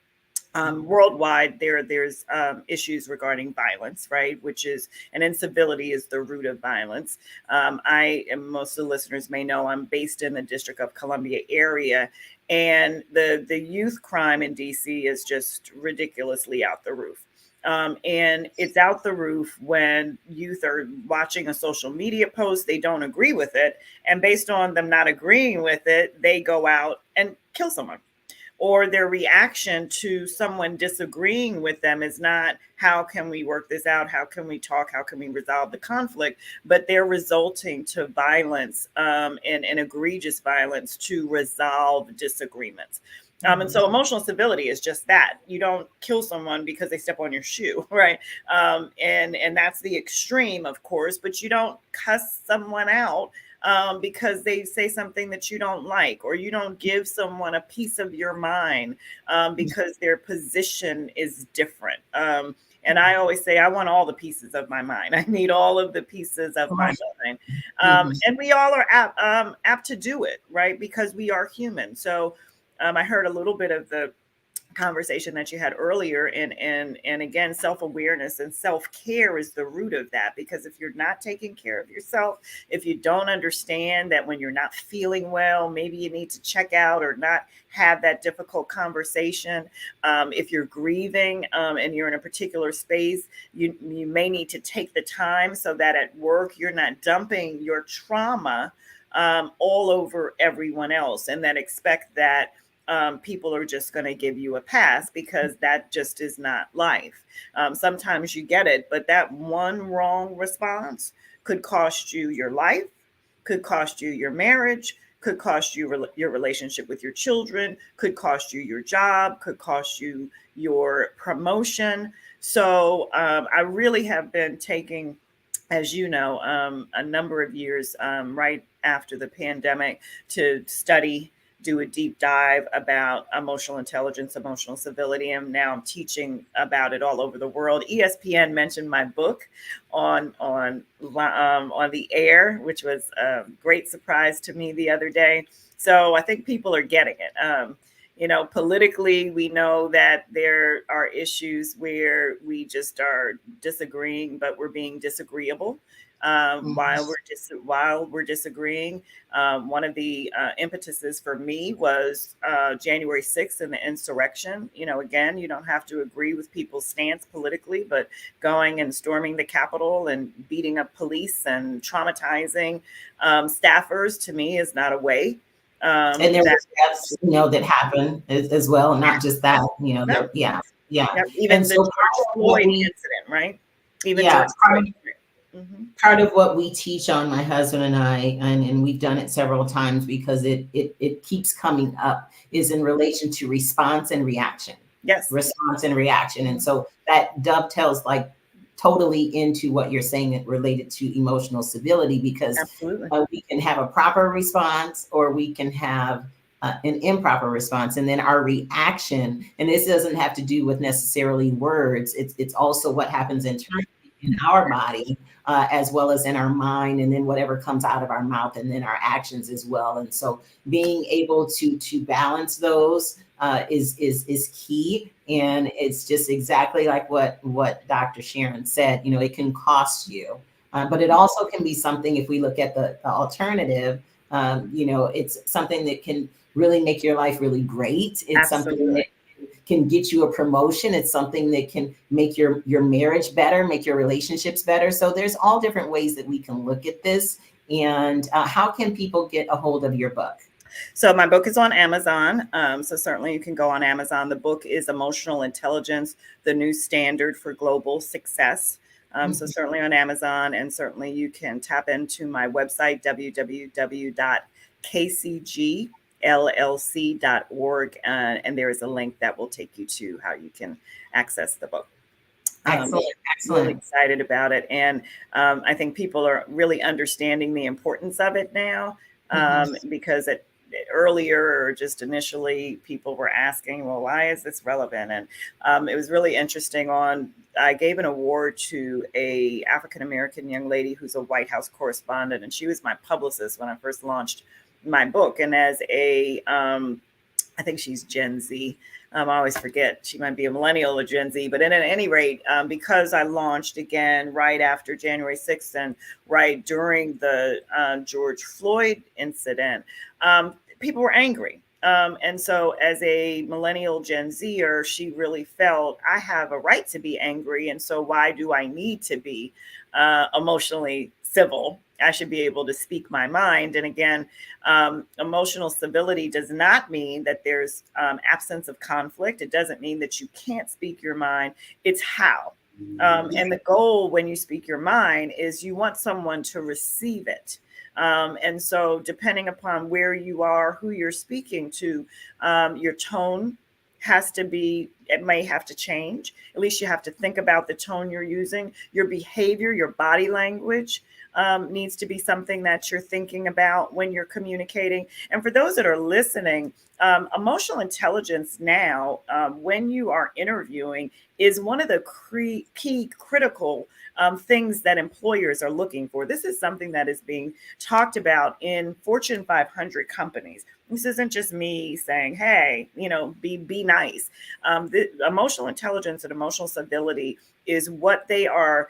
worldwide, there's issues regarding violence, right? Which is, and incivility is the root of violence. Most of the listeners may know, I'm based in the District of Columbia area, and the youth crime in DC is just ridiculously out the roof. And it's out the roof when youth are watching a social media post, they don't agree with it. And based on them not agreeing with it, they go out and kill someone. Or their reaction to someone disagreeing with them is not, how can we work this out? How can we talk? How can we resolve the conflict? But they're resulting to violence and egregious violence to resolve disagreements. And so emotional civility is just that. You don't kill someone because they step on your shoe, right? And that's the extreme, of course, but you don't cuss someone out because they say something that you don't like, or you don't give someone a piece of your mind because their position is different. And I always say, I want all the pieces of my mind. I need all of the pieces of my mind. And we all are apt to do it, right? Because we are human. So I heard a little bit of the conversation that you had earlier, and again, self-awareness and self-care is the root of that. Because if you're not taking care of yourself, if you don't understand that when you're not feeling well, maybe you need to check out or not have that difficult conversation. If you're grieving and you're in a particular space, you may need to take the time so that at work you're not dumping your trauma all over everyone else, and that expect that people are just going to give you a pass, because that just is not life. Sometimes you get it, but that one wrong response could cost you your life, could cost you your marriage, could cost you your relationship with your children, could cost you your job, could cost you your promotion. So I really have been taking, as you know, a number of years right after the pandemic to do a deep dive about emotional intelligence, emotional civility, and now I'm teaching about it all over the world. ESPN mentioned my book on the air, which was a great surprise to me the other day. So I think people are getting it. Politically, we know that there are issues where we just are disagreeing, but we're being disagreeable. While we're disagreeing. One of the impetuses for me was January 6th and the insurrection. Again, you don't have to agree with people's stance politically, but going and storming the Capitol and beating up police and traumatizing staffers, to me, is not a way. And there were deaths, that happened as well. Not just that, yeah. Even and the so George Floyd incident, right? Even George Floyd. Part of what we teach on, my husband and I, and we've done it several times because it keeps coming up, is in relation to response and reaction. Yes. Response and reaction. And so that dovetails totally into what you're saying related to emotional civility, because we can have a proper response or we can have an improper response. And then our reaction, and this doesn't have to do with necessarily words, it's also what happens internally in our body, as well as in our mind, and then whatever comes out of our mouth, and then our actions as well. And so being able to balance those is key. And it's just exactly like what Dr. Sharon said. It can cost you, but it also can be something, if we look at the alternative, it's something that can really make your life really great. It's something that can get you a promotion. It's something that can make your marriage better, make your relationships better. So there's all different ways that we can look at this. And how can people get a hold of your book? So my book is on Amazon. So certainly you can go on Amazon. The book is Emotional Intelligence, the New Standard for Global Success. So certainly on Amazon, and certainly you can tap into my website, www.kcgllc.org. And there is a link that will take you to how you can access the book. Excellent. Really excited about it. And I think people are really understanding the importance of it now, because earlier, or just initially, people were asking, well, why is this relevant? And it was really interesting. I gave an award to a African-American young lady who's a White House correspondent, and she was my publicist when I first launched my book. And as I think she's Gen Z, I always forget she might be a millennial or Gen Z, but at any rate, because I launched again right after January 6th and right during the George Floyd incident, people were angry. And so as a millennial Gen Zer, she really felt I have a right to be angry. And so why do I need to be emotionally civil? I should be able to speak my mind. And again, emotional civility does not mean that there's absence of conflict. It doesn't mean that you can't speak your mind. It's how. And the goal when you speak your mind is you want someone to receive it. And so depending upon where you are, who you're speaking to, your tone has to be, it may have to change. At least you have to think about the tone you're using. Your behavior, your body language needs to be something that you're thinking about when you're communicating. And for those that are listening, emotional intelligence now, when you are interviewing, is one of the key critical things that employers are looking for. This is something that is being talked about in Fortune 500 companies. This isn't just me saying, hey, be nice. The emotional intelligence and emotional civility is what they are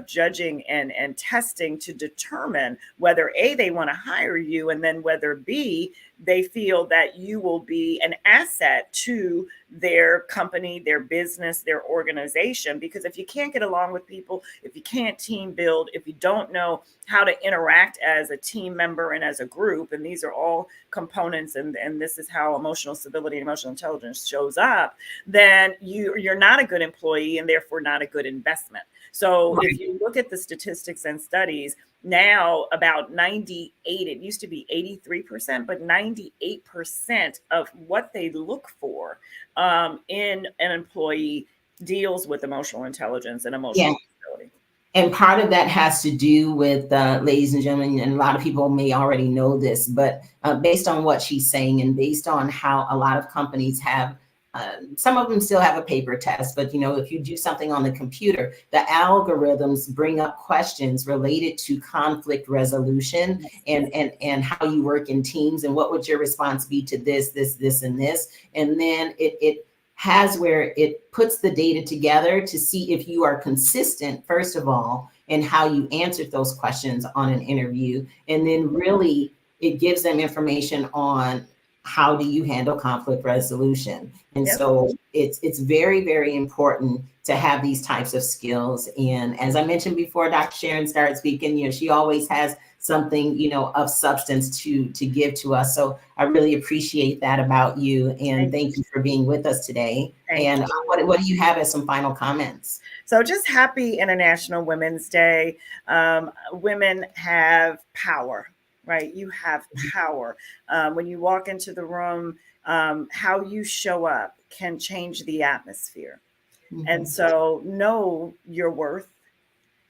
judging and testing to determine whether A, they want to hire you, and then whether B, they feel that you will be an asset to their company, their business, their organization. Because if you can't get along with people, if you can't team build, if you don't know how to interact as a team member and as a group, and these are all components, and this is how emotional civility and emotional intelligence shows up, then you're not a good employee and therefore not a good investment. So if you look at the statistics and studies, now about 98, it used to be 83%, but 98% of what they look for in an employee deals with emotional intelligence and emotional stability. And part of that has to do with, ladies and gentlemen, and a lot of people may already know this, but based on what she's saying and based on how a lot of companies have, some of them still have a paper test, but if you do something on the computer, the algorithms bring up questions related to conflict resolution and how you work in teams and what would your response be to this, and this. And then it has where it puts the data together to see if you are consistent, first of all, in how you answered those questions on an interview. And then really it gives them information on how do you handle conflict resolution. And so it's very, very important to have these types of skills. And as I mentioned before, Dr. Sharon started speaking, she always has something, of substance to give to us. So I really appreciate that about you. And thank you for being with us today. And what do you have as some final comments? So just happy International Women's Day. Women have power. Right? You have power. When you walk into the room, how you show up can change the atmosphere. And so know your worth,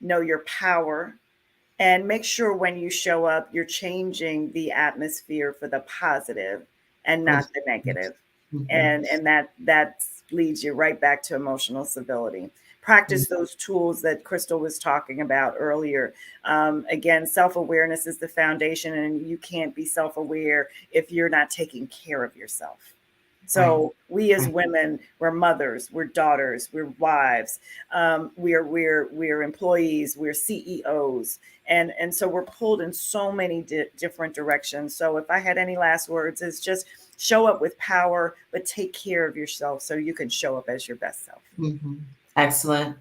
know your power, and make sure when you show up, you're changing the atmosphere for the positive and not the negative. And that leads you right back to emotional civility. Practice those tools that Crystal was talking about earlier. Again, self-awareness is the foundation, and you can't be self-aware if you're not taking care of yourself. So we as women, we're mothers, we're daughters, we're wives, we're employees, we're CEOs. And so we're pulled in so many different directions. So if I had any last words, it's just show up with power, but take care of yourself so you can show up as your best self. Excellent.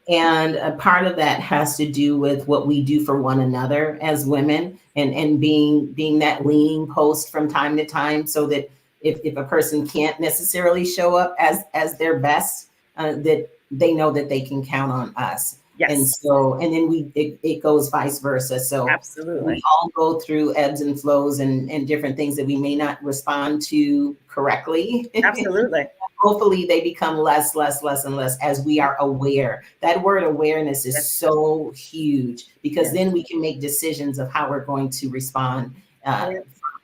And a part of that has to do with what we do for one another as women and being that leaning post from time to time, so that if a person can't necessarily show up as their best, that they know that they can count on us. Yes. And so, and then it goes vice versa. So absolutely, we all go through ebbs and flows and different things that we may not respond to correctly. Absolutely. Hopefully they become less and less as we are aware. That word awareness is so huge, because then we can make decisions of how we're going to respond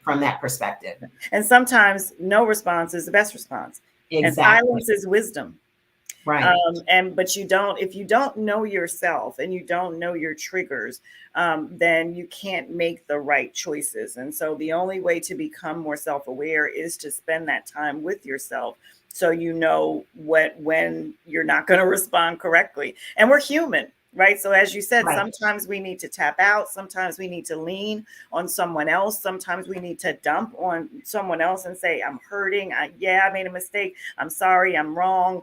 from that perspective. And sometimes no response is the best response. Exactly. And silence is wisdom. Right. But if you don't know yourself and you don't know your triggers, then you can't make the right choices. And so the only way to become more self-aware is to spend that time with yourself, so you know when you're not going to respond correctly. And we're human, right? So as you said, Right. sometimes we need to tap out, sometimes we need to lean on someone else, sometimes we need to dump on someone else and say, I'm hurting, I made a mistake, I'm sorry, I'm wrong,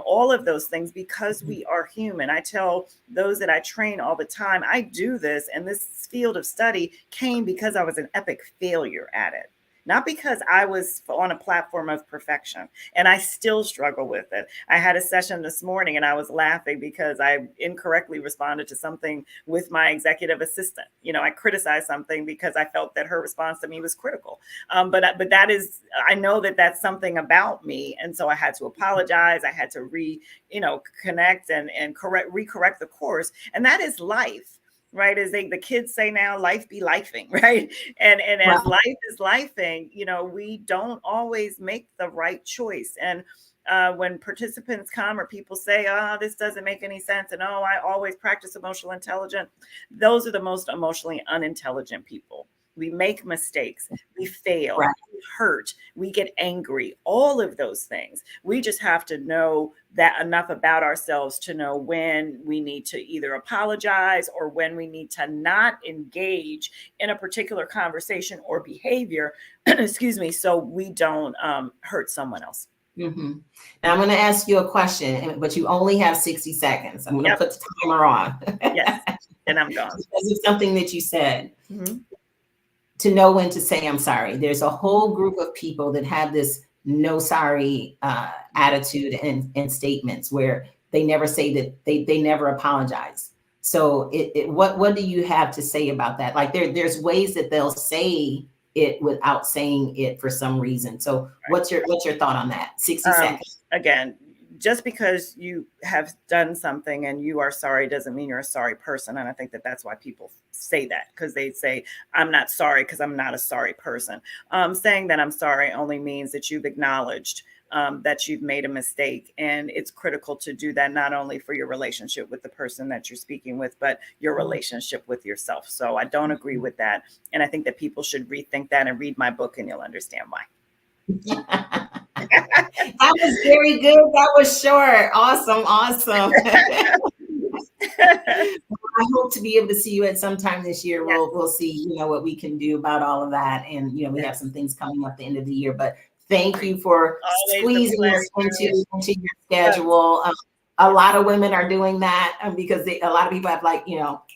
all of those things, because we are human. I tell those that I train all the time, I do this, and this field of study came because I was an epic failure at it. Not because I was on a platform of perfection, and I still struggle with it. I had a session this morning and I was laughing because I incorrectly responded to something with my executive assistant. I criticized something because I felt that her response to me was critical. But that is, I know that that's something about me. And so I had to apologize. I had to connect and recorrect the course. And that is life. Right, as the kids say now, life be lifing, right? And Right. as life is lifing, we don't always make the right choice. And when participants come or people say, "Oh, this doesn't make any sense," and "Oh, I always practice emotional intelligence," those are the most emotionally unintelligent people. We make mistakes, we fail, Right. we hurt, we get angry, all of those things. We just have to know that enough about ourselves to know when we need to either apologize or when we need to not engage in a particular conversation or behavior, excuse me, so we don't hurt someone else. Mm-hmm. Now I'm going to ask you a question, but you only have 60 seconds. I'm going to put the timer on. Yes, and I'm gone. Because of something that you said. Mm-hmm. To know when to say I'm sorry. There's a whole group of people that have this no sorry attitude and statements where they never say that they never apologize. So what do you have to say about that? Like there's ways that they'll say it without saying it for some reason. So what's your thought on that? 60 seconds. Again, just because you have done something and you are sorry doesn't mean you're a sorry person. And I think that that's why people say that, because they say, I'm not sorry because I'm not a sorry person. Saying that I'm sorry only means that you've acknowledged that you've made a mistake. And it's critical to do that, not only for your relationship with the person that you're speaking with, but your relationship with yourself. So I don't agree with that. And I think that people should rethink that and read my book, and you'll understand why. That was very good. That was short. Awesome. I hope to be able to see you at some time this year. Yes. We'll see, what we can do about all of that. And, we have some things coming up the end of the year, but thank you for squeezing us into your schedule. A lot of women are doing that because a lot of people have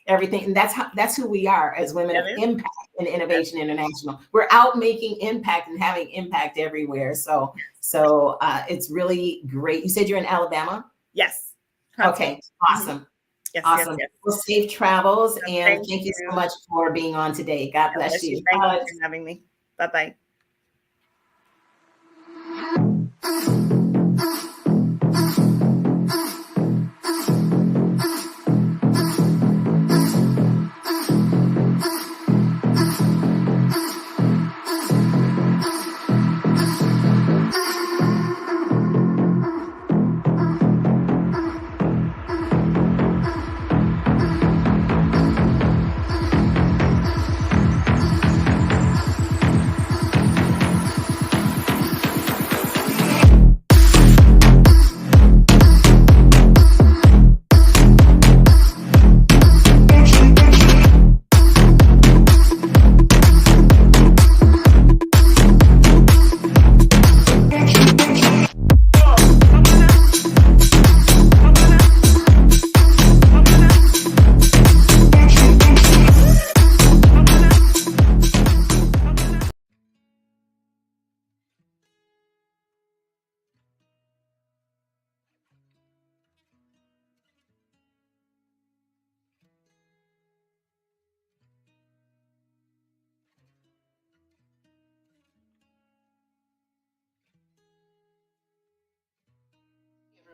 everything. And that's who we are as women of impact and Innovation International. We're out making impact and having impact everywhere. So it's really great. You said you're in Alabama? Yes. Okay. Awesome. Yes, awesome. Yes. Well, safe travels, and Thank thank you you so much for being on today. God bless you. Thank you for having me. Bye-bye.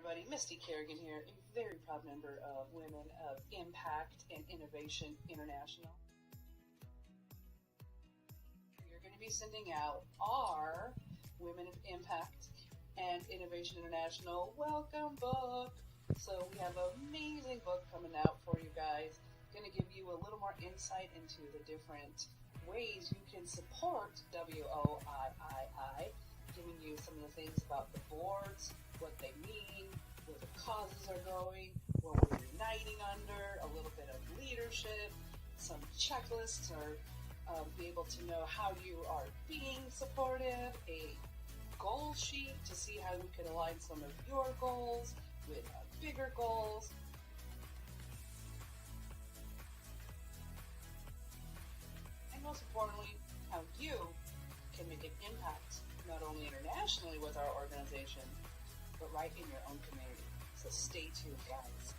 Everybody, Misty Kerrigan here, a very proud member of Women of Impact and Innovation International. We are going to be sending out our Women of Impact and Innovation International Welcome Book. So we have an amazing book coming out for you guys. Going to give you a little more insight into the different ways you can support WOIII, giving you some of the things about the boards, what they mean, where the causes are going, what we're uniting under, a little bit of leadership, some checklists, or be able to know how you are being supported, a goal sheet to see how we can align some of your goals with bigger goals. And most importantly, how you can make an impact not only internationally with our organization, but right in your own community. So stay tuned, guys.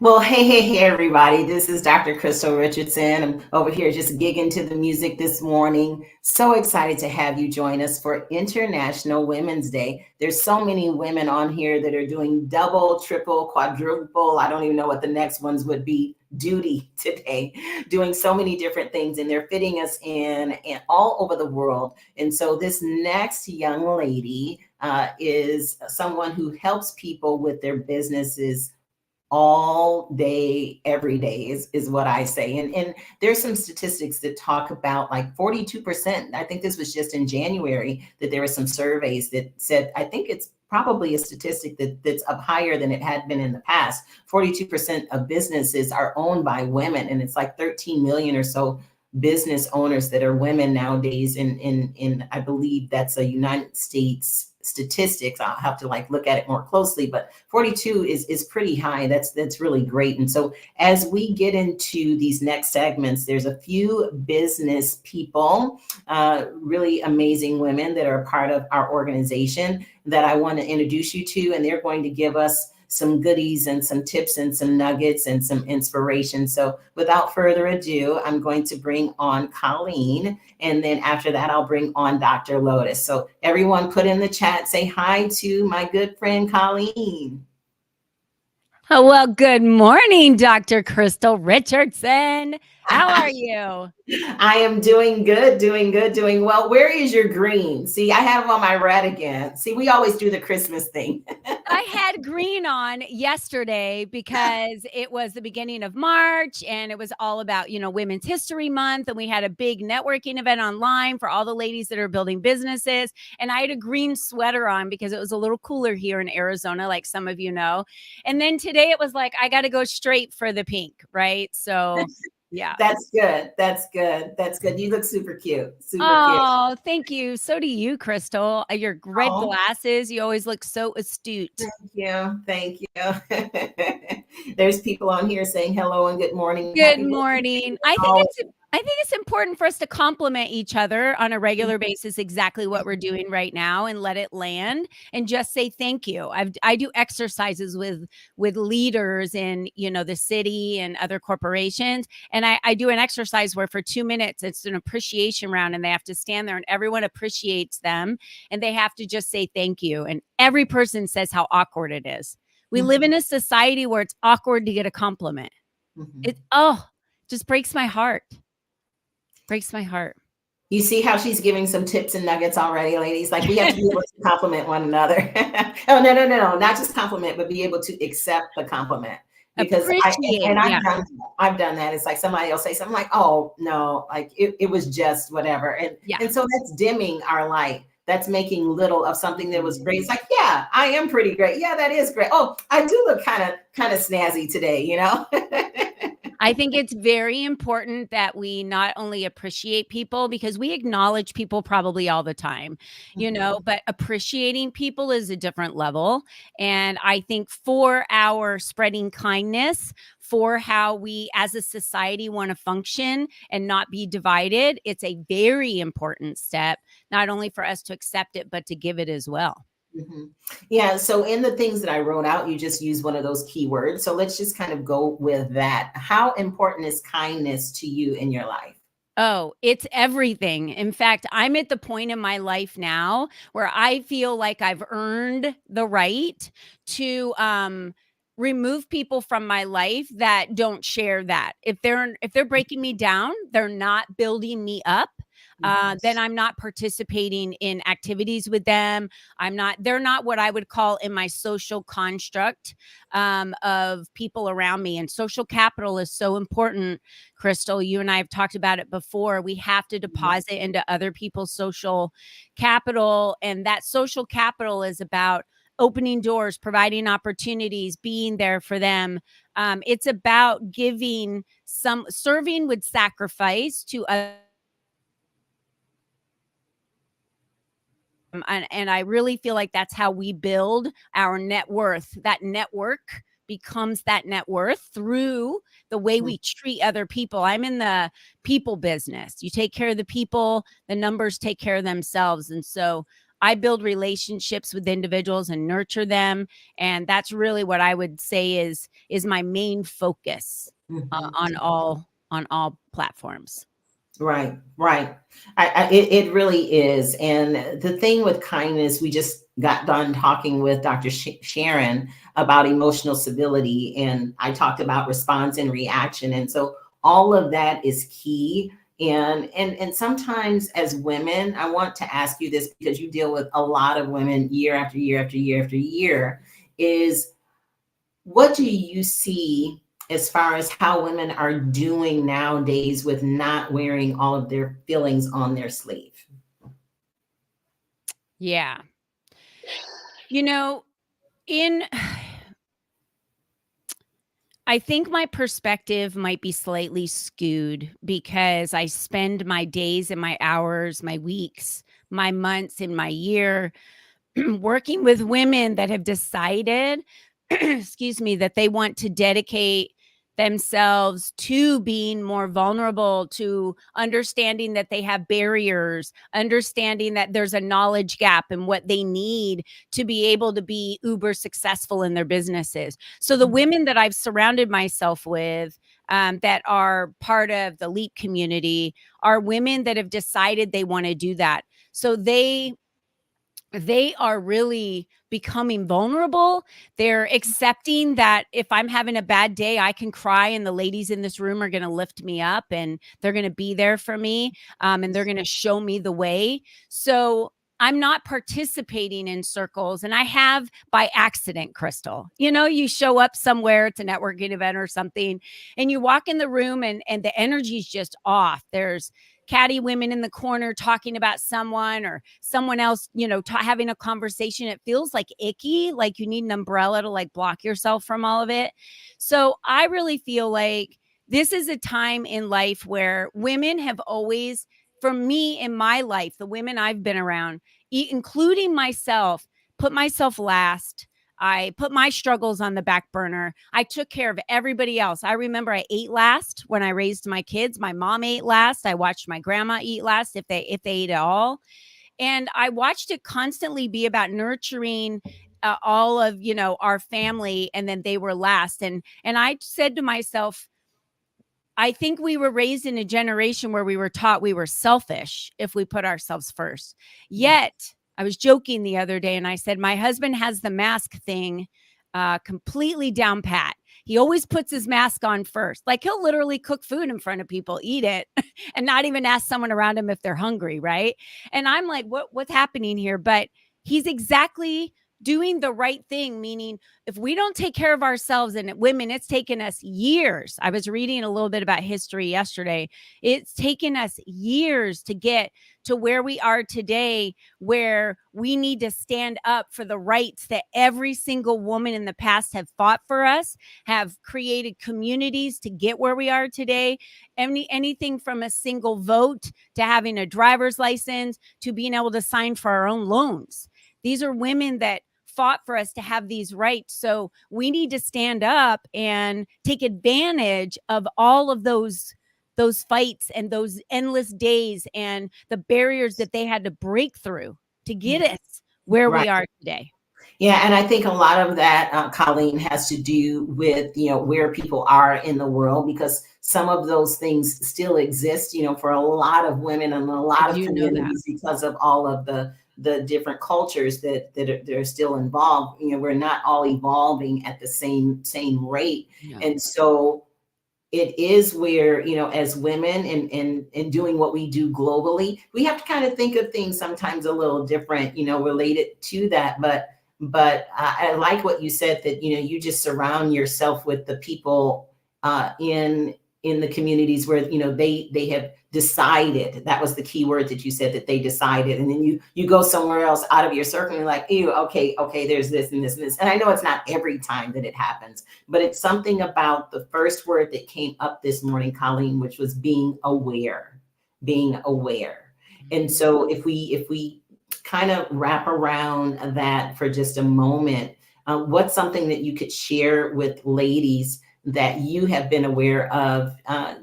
Well, hey, everybody. This is Dr. Crystal Richardson. I'm over here just gigging to the music this morning. So excited to have you join us for International Women's Day. There's so many women on here that are doing double, triple, quadruple. I don't even know what the next ones would be. Duty today, doing so many different things, and they're fitting us in and all over the world. And so this next young lady is someone who helps people with their businesses all day, every day is what I say. And there's some statistics that talk about like 42%. I think this was just in January that there were some surveys that said, I think it's probably a statistic that's up higher than it had been in the past. 42% of businesses are owned by women, and it's like 13 million or so business owners that are women nowadays. In I believe that's a United States statistics. I'll have to like look at it more closely, but 42 is pretty high. That's really great. And so as we get into these next segments, there's a few business people, really amazing women that are a part of our organization that I want to introduce you to, and they're going to give us some goodies and some tips and some nuggets and some inspiration. So without further ado, I'm going to bring on Colleen. And then after that, I'll bring on Dr. Lotus. So everyone put in the chat, say hi to my good friend, Colleen. Oh, well, good morning, Dr. Crystal Richardson. How are you? I am doing good, doing well. Where is your green? See, I have on my red again. See, we always do the Christmas thing. I had green on yesterday because it was the beginning of March and it was all about, Women's History Month. And we had a big networking event online for all the ladies that are building businesses. And I had a green sweater on because it was a little cooler here in Arizona, like some of you know. And then today it was like, I got to go straight for the pink, right? So yeah. That's good. You look super cute. Oh, thank you. So do you, Crystal. Your red glasses. You always look so astute. Thank you. There's people on here saying hello and good morning. Good morning. I think it's important for us to compliment each other on a regular basis, exactly what we're doing right now, and let it land and just say thank you. I do exercises with leaders in, the city and other corporations. And I do an exercise where for 2 minutes, it's an appreciation round, and they have to stand there and everyone appreciates them. And they have to just say thank you. And every person says how awkward it is. We live in a society where it's awkward to get a compliment. It just breaks my heart. Breaks my heart. You see how she's giving some tips and nuggets already, ladies? Like we have to be able to compliment one another. Oh, no. Not just compliment, but be able to accept the compliment. Because I've done that. It's like somebody will say something like, oh, no, like it was just whatever. And so that's dimming our light. That's making little of something that was great. It's like, yeah, I am pretty great. Yeah, that is great. Oh, I do look kind of snazzy today, I think it's very important that we not only appreciate people, because we acknowledge people probably all the time, but appreciating people is a different level. And I think for our spreading kindness, for how we as a society want to function and not be divided, it's a very important step, not only for us to accept it, but to give it as well. Mhm. Yeah. So in the things that I wrote out, you just use one of those keywords. So let's just kind of go with that. How important is kindness to you in your life? Oh, it's everything. In fact, I'm at the point in my life now where I feel like I've earned the right to remove people from my life that don't share that. If they're breaking me down, they're not building me up. Then I'm not participating in activities with them. They're not what I would call in my social construct of people around me. And social capital is so important. Crystal, you and I have talked about it before. We have to deposit into other people's social capital. And that social capital is about opening doors, providing opportunities, being there for them. It's about serving with sacrifice to others. And I really feel like that's how we build our net worth. That network becomes that net worth through the way we treat other people. I'm in the people business. You take care of the people, the numbers take care of themselves. And so I build relationships with individuals and nurture them. And that's really what I would say is my main focus on all platforms. Right, right. It really is. And the thing with kindness, we just got done talking with Dr. Sharon about emotional stability, and I talked about response and reaction. And so all of that is key. And sometimes as women, I want to ask you this because you deal with a lot of women year after year after year after year, is what do you see as far as how women are doing nowadays with not wearing all of their feelings on their sleeve? Yeah. You know, in I think my perspective might be slightly skewed because I spend my days and my hours, my weeks, my months and my year working with women that have decided, excuse me, that they want to dedicate themselves to being more vulnerable, to understanding that they have barriers, understanding that there's a knowledge gap and what they need to be able to be uber successful in their businesses. So the women that I've surrounded myself with that are part of the LEAP community are women that have decided they want to do that. So they are really becoming vulnerable. They're accepting that if I'm having a bad day, I can cry and the ladies in this room are going to lift me up and they're going to be there for me. And they're going to show me the way. So I'm not participating in circles, and I have by accident, Crystal. You know, you show up somewhere, it's a networking event or something, and you walk in the room and the energy is just off. There's catty women in the corner talking about someone or someone else, you know, having a conversation. It feels like icky, like you need an umbrella to like block yourself from all of it. So I really feel like this is a time in life where women have always, for me in my life, the women I've been around, including myself, put myself last. I put my struggles on the back burner. I took care of everybody else. I remember I ate last when I raised my kids. My mom ate last. I watched my grandma eat last if they ate at all. And I watched it constantly be about nurturing all of, you know, our family, and then they were last. And I said to myself, I think we were raised in a generation where we were taught we were selfish if we put ourselves first. Yet, I was joking the other day and I said, my husband has the mask thing completely down pat. He always puts his mask on first. Like he'll literally cook food in front of people, eat it, and not even ask someone around him if they're hungry, right? And I'm like, what's happening here? But he's exactly doing the right thing, meaning if we don't take care of ourselves, and women, it's taken us years. I was reading a little bit about history yesterday. It's taken us years to get to where we are today, where we need to stand up for the rights that every single woman in the past have fought for us, have created communities to get where we are today. Anything from a single vote to having a driver's license to being able to sign for our own loans. These are women that fought for us to have these rights. So we need to stand up and take advantage of all of those fights and those endless days and the barriers that they had to break through to get us where Right. we are today. Yeah, and I think a lot of that, Colleen, has to do with, where people are in the world, because some of those things still exist, for a lot of women and a lot I of do know that. communities, because of all of the different cultures that are still involved. We're not all evolving at the same rate. No. And so it is where, as women and doing what we do globally, we have to kind of think of things sometimes a little different, related to that. But I like what you said, that, you just surround yourself with the people in the communities where, they have decided. That was the key word that you said, that they decided. And then you go somewhere else out of your circle and you're like, ew, okay, there's this and this and this. And I know it's not every time that it happens, but it's something about the first word that came up this morning, Colleen, which was being aware. And so if we kind of wrap around that for just a moment, what's something that you could share with ladies that you have been aware of? I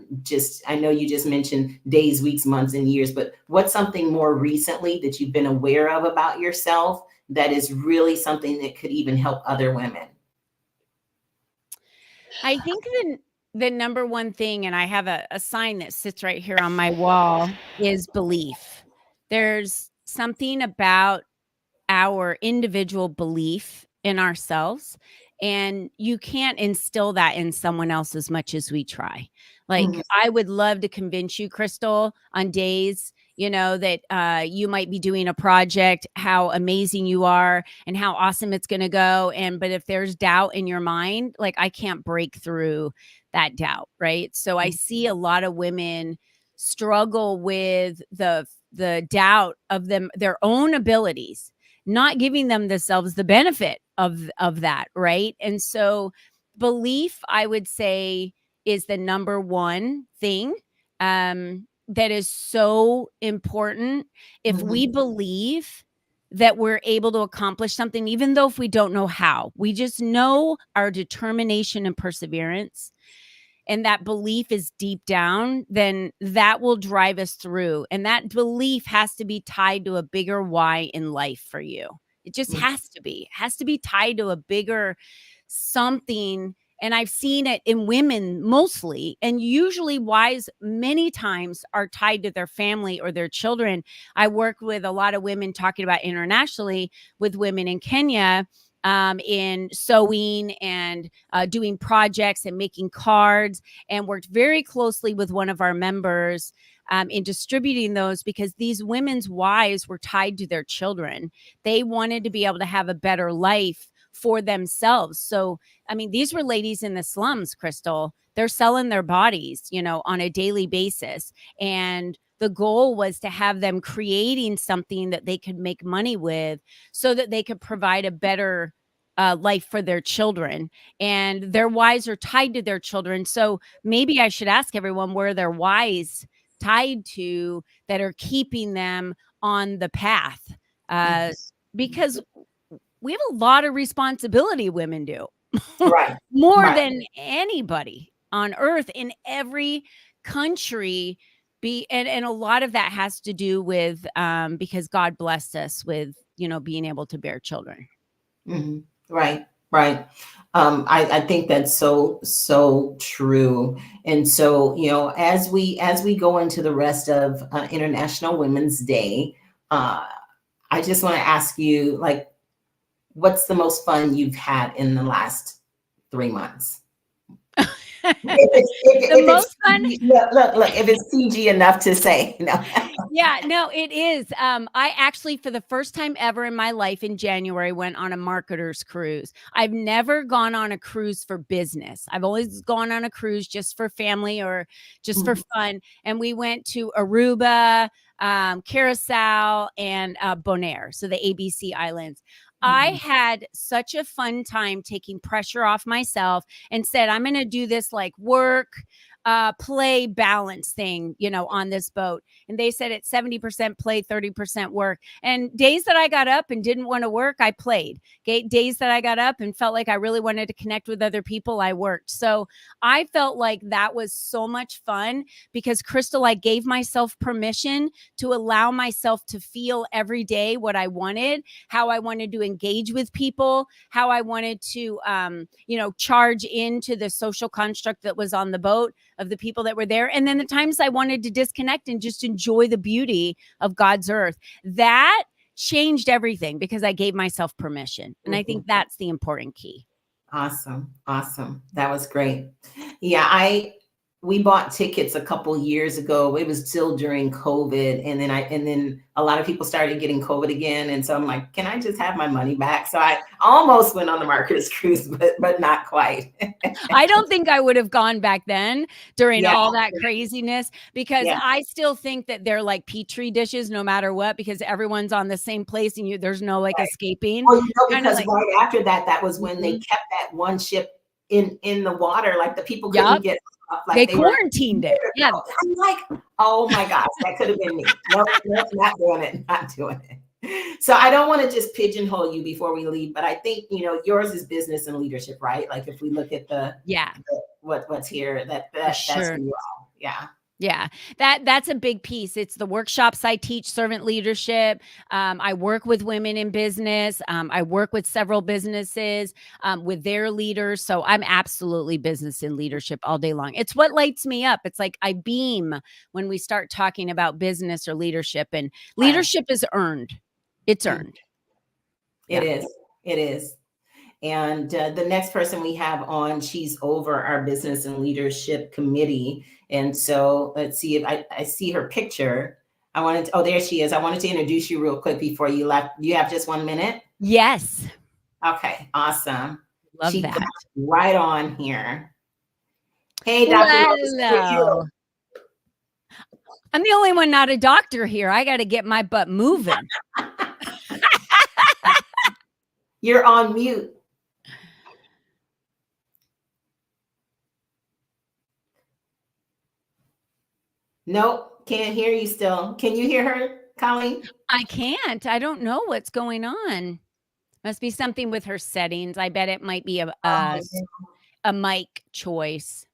know you just mentioned days, weeks, months, and years, but what's something more recently that you've been aware of about yourself that is really something that could even help other women? I think the number one thing, and I have a sign that sits right here on my wall, is belief. There's something about our individual belief in ourselves, and you can't instill that in someone else as much as we try. Like, I would love to convince you, Crystal, on days, that you might be doing a project, how amazing you are and how awesome it's going to go. But if there's doubt in your mind, like, I can't break through that doubt. Right. So I see a lot of women struggle with the doubt of their own abilities, not giving themselves the benefit of that. Right. And so belief, I would say, is the number one thing that is so important. If we believe that we're able to accomplish something, even though if we don't know how, we just know our determination and perseverance, and that belief is deep down, then that will drive us through. And that belief has to be tied to a bigger why in life for you. It just has to be. It has to be tied to a bigger something. And I've seen it in women mostly, and usually whys many times are tied to their family or their children. I work with a lot of women, talking about internationally, with women in Kenya, in sewing and doing projects and making cards, and worked very closely with one of our members in distributing those, because these women's wives were tied to their children. They wanted to be able to have a better life for themselves. So, I mean, these were ladies in the slums, Crystal. They're selling their bodies, on a daily basis. And the goal was to have them creating something that they could make money with, so that they could provide a better life for their children. And their wives are tied to their children. So maybe I should ask everyone where their wives tied to that are keeping them on the path. Because we have a lot of responsibility, women do. Right. More than anybody on earth, in every country. And a lot of that has to do with because God blessed us with, being able to bear children. Right. I think that's so true. And so, as we go into the rest of International Women's Day, I just want to ask you, like, what's the most fun you've had in the last 3 months? The most fun. Look, if it's PG enough to say, no. Yeah, no, it is. I actually, for the first time ever in my life, in January, went on a marketer's cruise. I've never gone on a cruise for business. I've always gone on a cruise just for family or just for fun. And we went to Aruba, Curacao, and Bonaire, so the ABC Islands. I had such a fun time taking pressure off myself and said, I'm going to do this like work. play balance thing, you know, on this boat. And they said it's 70% play, 30% work. And days that I got up and didn't want to work, I played. Days that I got up and felt like I really wanted to connect with other people, I worked. So I felt like that was so much fun because, Crystal, I gave myself permission to allow myself to feel every day what I wanted, how I wanted to engage with people, how I wanted to, you know, charge into the social construct that was on the boat of the people that were there. And then the times I wanted to disconnect and just enjoy the beauty of God's earth. That changed everything because I gave myself permission. And I think that's the important key. Awesome. Awesome. That was great. Yeah, we bought tickets a couple years ago. It was still during COVID. And then a lot of people started getting COVID again. And so I'm like, can I just have my money back? So I almost went on the Marcus cruise, but not quite. I don't think I would have gone back then during Yeah. all that craziness because Yeah. I still think that they're like petri dishes no matter what, because everyone's on the same place and there's no like escaping. Well, you know, Kinda because like- right after that was when they kept that one ship in the water, like the people couldn't Yup. get off, like They were- quarantined it. Yeah. I'm like, oh my gosh, that could have been me. No, not doing it, not doing it. So I don't want to just pigeonhole you before we leave, but I think, you know, yours is business and leadership, right? Like if we look at what's here, that's sure. who you are. Yeah. Yeah, that's a big piece. It's the workshops I teach, servant leadership. I work with women in business. I work with several businesses with their leaders. So I'm absolutely business and leadership all day long. It's what lights me up. It's like I beam when we start talking about business or leadership, and leadership is earned. It's earned. It is. It is. And the next person we have on, she's over our business and leadership committee. And so let's see if I see her picture. Oh, there she is. I wanted to introduce you real quick before you left. You have just 1 minute? Yes. Okay, awesome. Love She that. got right on here. Hey, Dr. Lotus, how are you? Hello. I'm the only one not a doctor here. I got to get my butt moving. You're on mute. Nope, can't hear you still. Can you hear her, Colleen? I can't. I don't know what's going on. Must be something with her settings. I bet it might be a mic choice.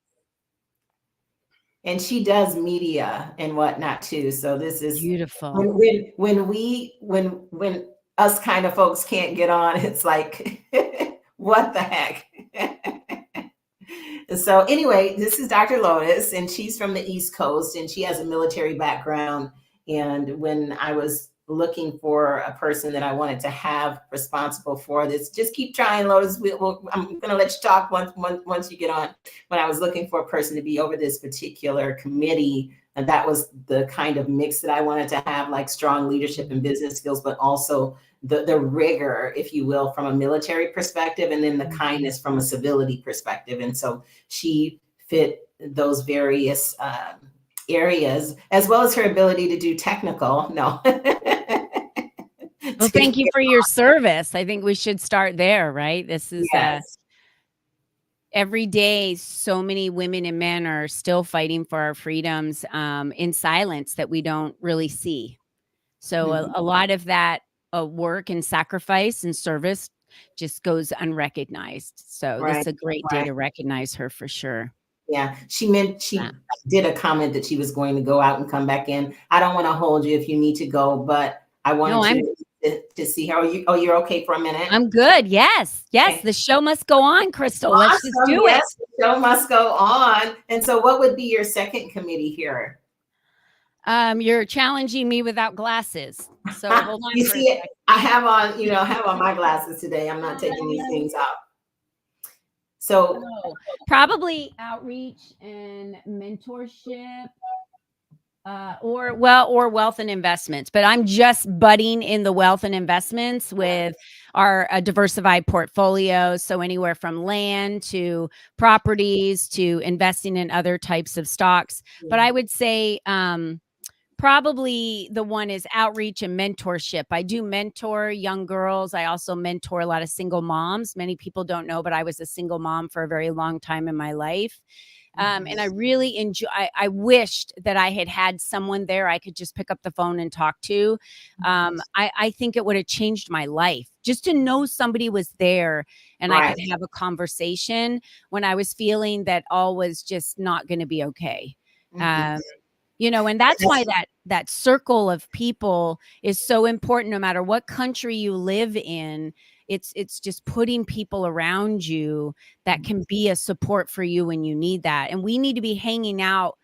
And she does media and whatnot too. So this is beautiful. When us kind of folks can't get on, it's like, what the heck? So anyway, this is Dr. Lotus, and she's from the East Coast, and she has a military background. And when I was looking for a person that I wanted to have responsible for this, just keep trying, Lotus. I'm going to let you talk once you get on. When I was looking for a person to be over this particular committee, and that was the kind of mix that I wanted to have, like strong leadership and business skills, but also the rigor, if you will, from a military perspective, and then the kindness from a civility perspective. And so she fit those various areas, as well as her ability to do technical. No. Well, thank you for your service. I think we should start there, right? This is every day, so many women and men are still fighting for our freedoms in silence that we don't really see. So a lot of that work and sacrifice and service just goes unrecognized. So this is a great day to recognize her for sure. Yeah, she did a comment that she was going to go out and come back in. I don't want to hold you if you need to go, but I wanted to see how you. Oh, you're okay for a minute? I'm good. Yes. Okay. The show must go on, Crystal. Awesome. Let's just do it. The show must go on. And so what would be your second committee here? You're challenging me without glasses. So hold on. You see, I have on my glasses today. I'm not taking these things off. So probably outreach and mentorship, or wealth and investments. But I'm just budding in the wealth and investments with our diversified portfolio. So anywhere from land to properties to investing in other types of stocks. But I would say probably the one is outreach and mentorship. I do mentor young girls. I also mentor a lot of single moms. Many people don't know, but I was a single mom for a very long time in my life. And I really enjoy, I wished that I had someone there I could just pick up the phone and talk to. I think it would have changed my life just to know somebody was there and I Right. could have a conversation when I was feeling that all was just not going to be okay. Mhm. And that's why that circle of people is so important, no matter what country you live in. It's just putting people around you that can be a support for you when you need that. And we need to be hanging out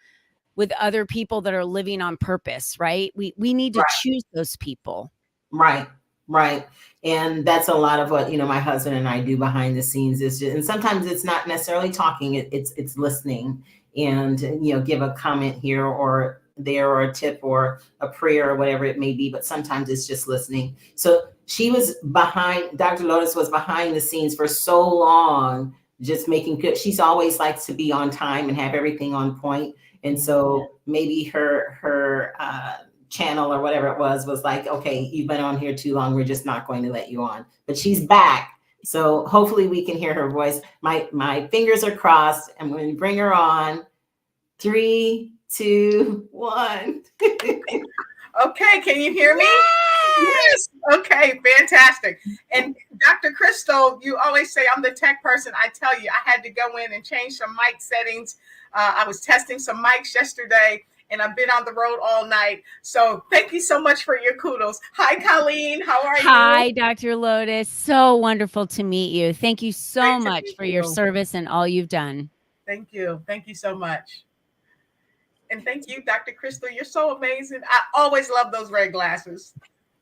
with other people that are living on purpose, right? We need to Right. choose those people. Right. Right. And that's a lot of what, my husband and I do behind the scenes is and sometimes it's not necessarily talking, it's listening and, give a comment here or there or a tip or a prayer or whatever it may be. But sometimes it's just listening. So Dr. Lotus was behind the scenes for so long, just making good. She's always likes to be on time and have everything on point. And so maybe her channel or whatever it was like, okay, you've been on here too long. We're just not going to let you on. But she's back. So hopefully we can hear her voice. My fingers are crossed. I'm going to bring her on. 3, 2, 1. Okay, can you hear me? Yes. Okay, fantastic. And Dr. Crystal, you always say I'm the tech person. I tell you, I had to go in and change some mic settings. I was testing some mics yesterday, and I've been on the road all night. So thank you so much for your kudos. Hi, Colleen. How are you? Hi, Dr. Lotus. So wonderful to meet you. Thank you so much for your service and all you've done. Thank you. Thank you so much. And thank you, Dr. Crystal. You're so amazing. I always love those red glasses.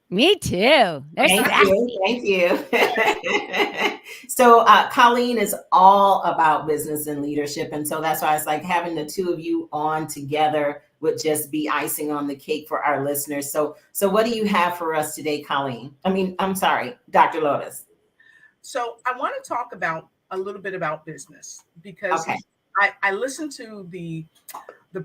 Me too. Thank you. So Colleen is all about business and leadership. And so that's why it's like having the two of you on together would just be icing on the cake for our listeners. So what do you have for us today, Colleen? I'm sorry, Dr. Lotus. So I want to talk about a little bit about business because I listened to the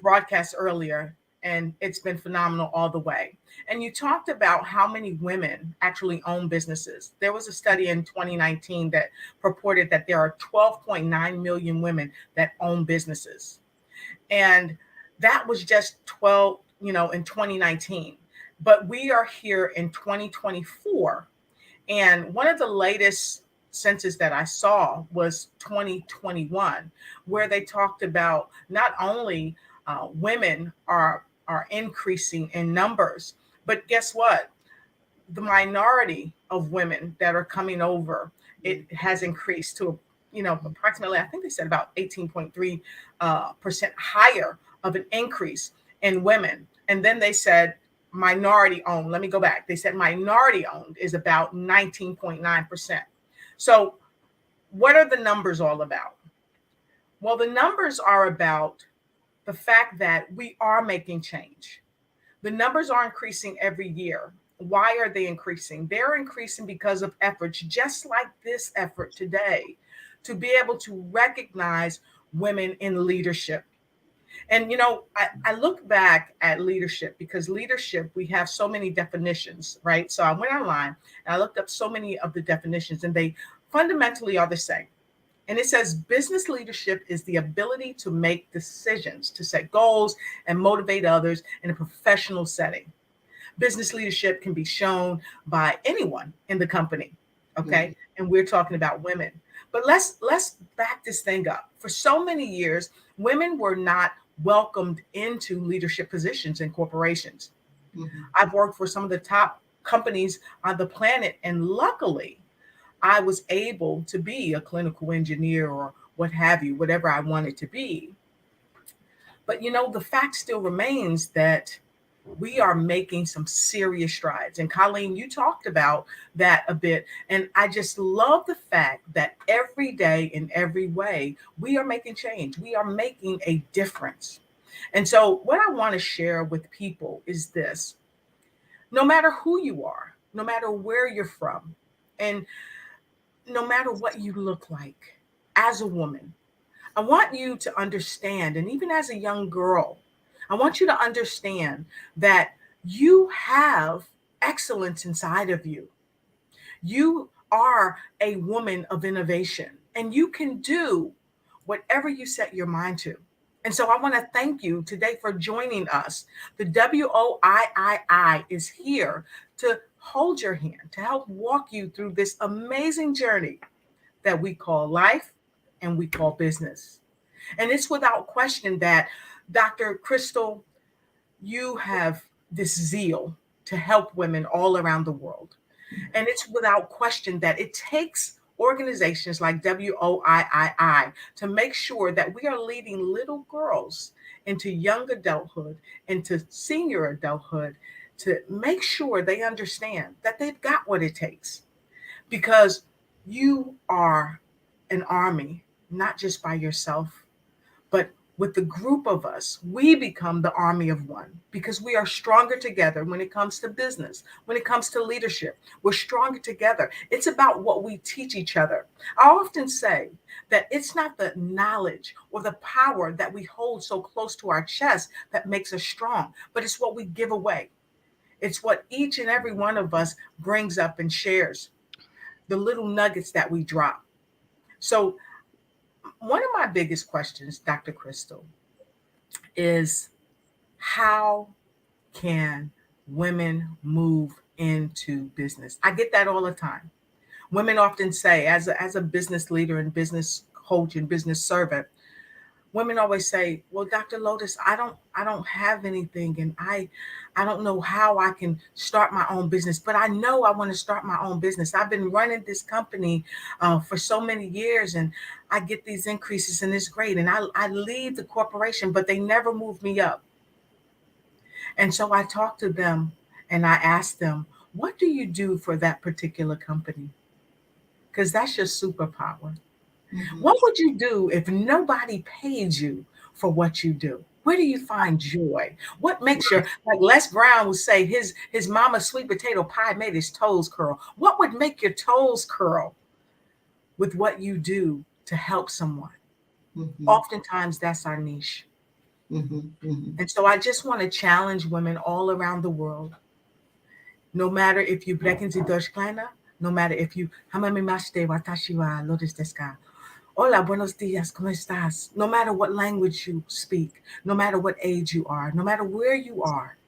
broadcast earlier, and it's been phenomenal all the way. And you talked about how many women actually own businesses. There was a study in 2019 that purported that there are 12.9 million women that own businesses. And that was just 12, in 2019. But we are here in 2024. And one of the latest census that I saw was 2021, where they talked about not only women are increasing in numbers, but guess what? The minority of women that are coming over, it has increased to, approximately, I think they said about 18.3% higher of an increase in women. And then they said minority owned. Let me go back. They said minority owned is about 19.9%. So what are the numbers all about? Well, the numbers are about the fact that we are making change. The numbers are increasing every year. Why are they increasing? They're increasing because of efforts just like this effort today to be able to recognize women in leadership. And, I look back at leadership because leadership, we have so many definitions, right? So I went online and I looked up so many of the definitions, and they fundamentally are the same. And it says business leadership is the ability to make decisions, to set goals and motivate others in a professional setting. Business leadership can be shown by anyone in the company. Okay. Mm-hmm. And we're talking about women. But let's back this thing up. For so many years, women were not welcomed into leadership positions in corporations. Mm-hmm. I've worked for some of the top companies on the planet, and luckily, I was able to be a clinical engineer or what have you, whatever I wanted to be. But, the fact still remains that we are making some serious strides. And Colleen, you talked about that a bit. And I just love the fact that every day in every way, we are making change. We are making a difference. And so what I want to share with people is this: no matter who you are, no matter where you're from, and no matter what you look like as a woman, I want you to understand, and even as a young girl, I want you to understand that you have excellence inside of you. You are a woman of innovation, and you can do whatever you set your mind to. And so I want to thank you today for joining us. The WOIII is here to hold your hand, to help walk you through this amazing journey that we call life and we call business. And it's without question that, Dr. Crystal, you have this zeal to help women all around the world. And it's without question that it takes organizations like WOIII to make sure that we are leading little girls into young adulthood, into senior adulthood, to make sure they understand that they've got what it takes. Because you are an army, not just by yourself, but with the group of us, we become the army of one because we are stronger together when it comes to business, when it comes to leadership. We're stronger together. It's about what we teach each other. I often say that it's not the knowledge or the power that we hold so close to our chest that makes us strong, but it's what we give away. It's what each and every one of us brings up and shares, the little nuggets that we drop. So one of my biggest questions, Dr. Crystal, is how can women move into business? I get that all the time. Women often say, as a business leader and business coach and business servant, women always say, well, Dr. Lotus, I don't have anything, and I don't know how I can start my own business, but I know I want to start my own business. I've been running this company for so many years, and I get these increases, and it's great. And I lead the corporation, but they never move me up. And so I talk to them and I ask them, what do you do for that particular company? Because that's your superpower. What would you do if nobody paid you for what you do? Where do you find joy? What makes your, like Les Brown would say, his mama's sweet potato pie made his toes curl. What would make your toes curl with what you do to help someone? Oftentimes that's our niche. And so I just want to challenge women all around the world, no matter if you break into Deutsch Kleiner, no matter if you Hamamimashite watashi wa Lotus desu ka? Hola, buenos dias, ¿cómo estás? No matter what language you speak, no matter what age you are, no matter where you are,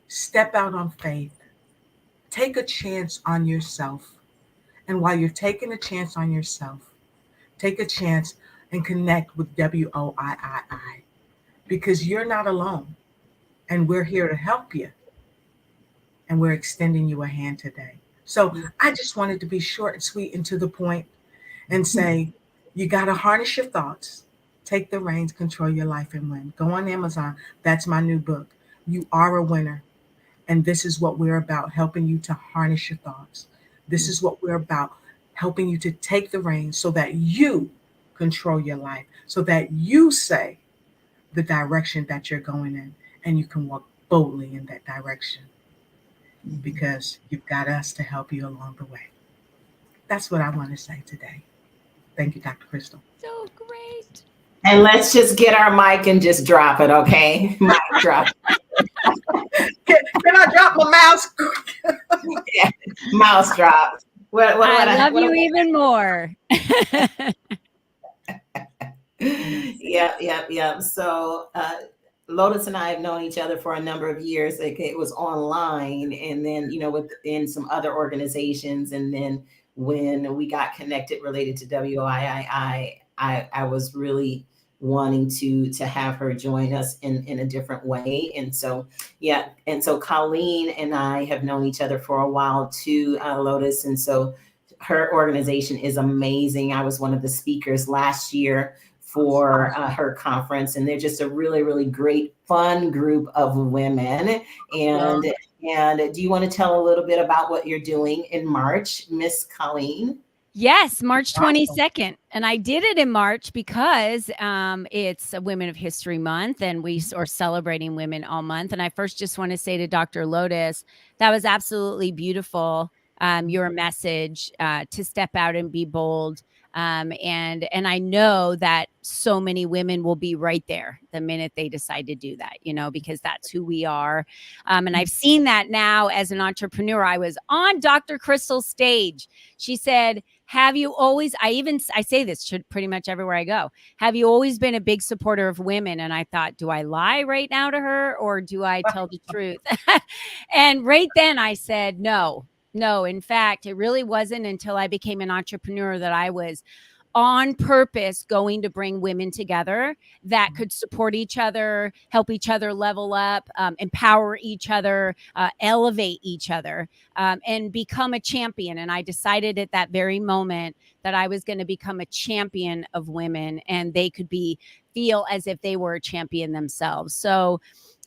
step out on faith. Take a chance on yourself. And while you're taking a chance on yourself, take a chance and connect with WOIII because you're not alone. And we're here to help you. And we're extending you a hand today. So I just wanted to be short and sweet and to the point and say, you got to harness your thoughts, take the reins, control your life and win. Go on Amazon. That's my new book. You are a winner. And this is what we're about, helping you to harness your thoughts. This is what we're about, helping you to take the reins so that you control your life, so that you say the direction that you're going in and you can walk boldly in that direction because you've got us to help you along the way. That's what I want to say today. Thank you, Dr. Crystal. So great. And let's just get our mic and just drop it, okay? Mic drop. Can I drop my mouse? Yeah, mouse drop. I love you even more. Yeah. So Lotus and I have known each other for a number of years. It was online, and then within some other organizations, and then when we got connected related to WOIII, I was really wanting to have her join us in a different way. And so Colleen and I have known each other for a while too, Lotus, and so her organization is amazing. I was one of the speakers last year for her conference, and they're just a really, really great, fun group of women. And do you want to tell a little bit about what you're doing in March, Miss Colleen? Yes, March 22nd. And I did it in March because it's a Women of History Month, and we are celebrating women all month. And I first just want to say to Dr. Lotus, that was absolutely beautiful, your message to step out and be bold. And I know that so many women will be right there the minute they decide to do that, because that's who we are. And I've seen that now as an entrepreneur. I was on Dr. Crystal's stage. She said, have you always, I say this pretty much everywhere I go, have you always been a big supporter of women? And I thought, do I lie right now to her, or do I tell the truth? And right then I said, no. In fact, it really wasn't until I became an entrepreneur that I was on purpose going to bring women together that could support each other, help each other level up, empower each other, elevate each other, and become a champion. And I decided at that very moment that I was going to become a champion of women, and they could feel as if they were a champion themselves. So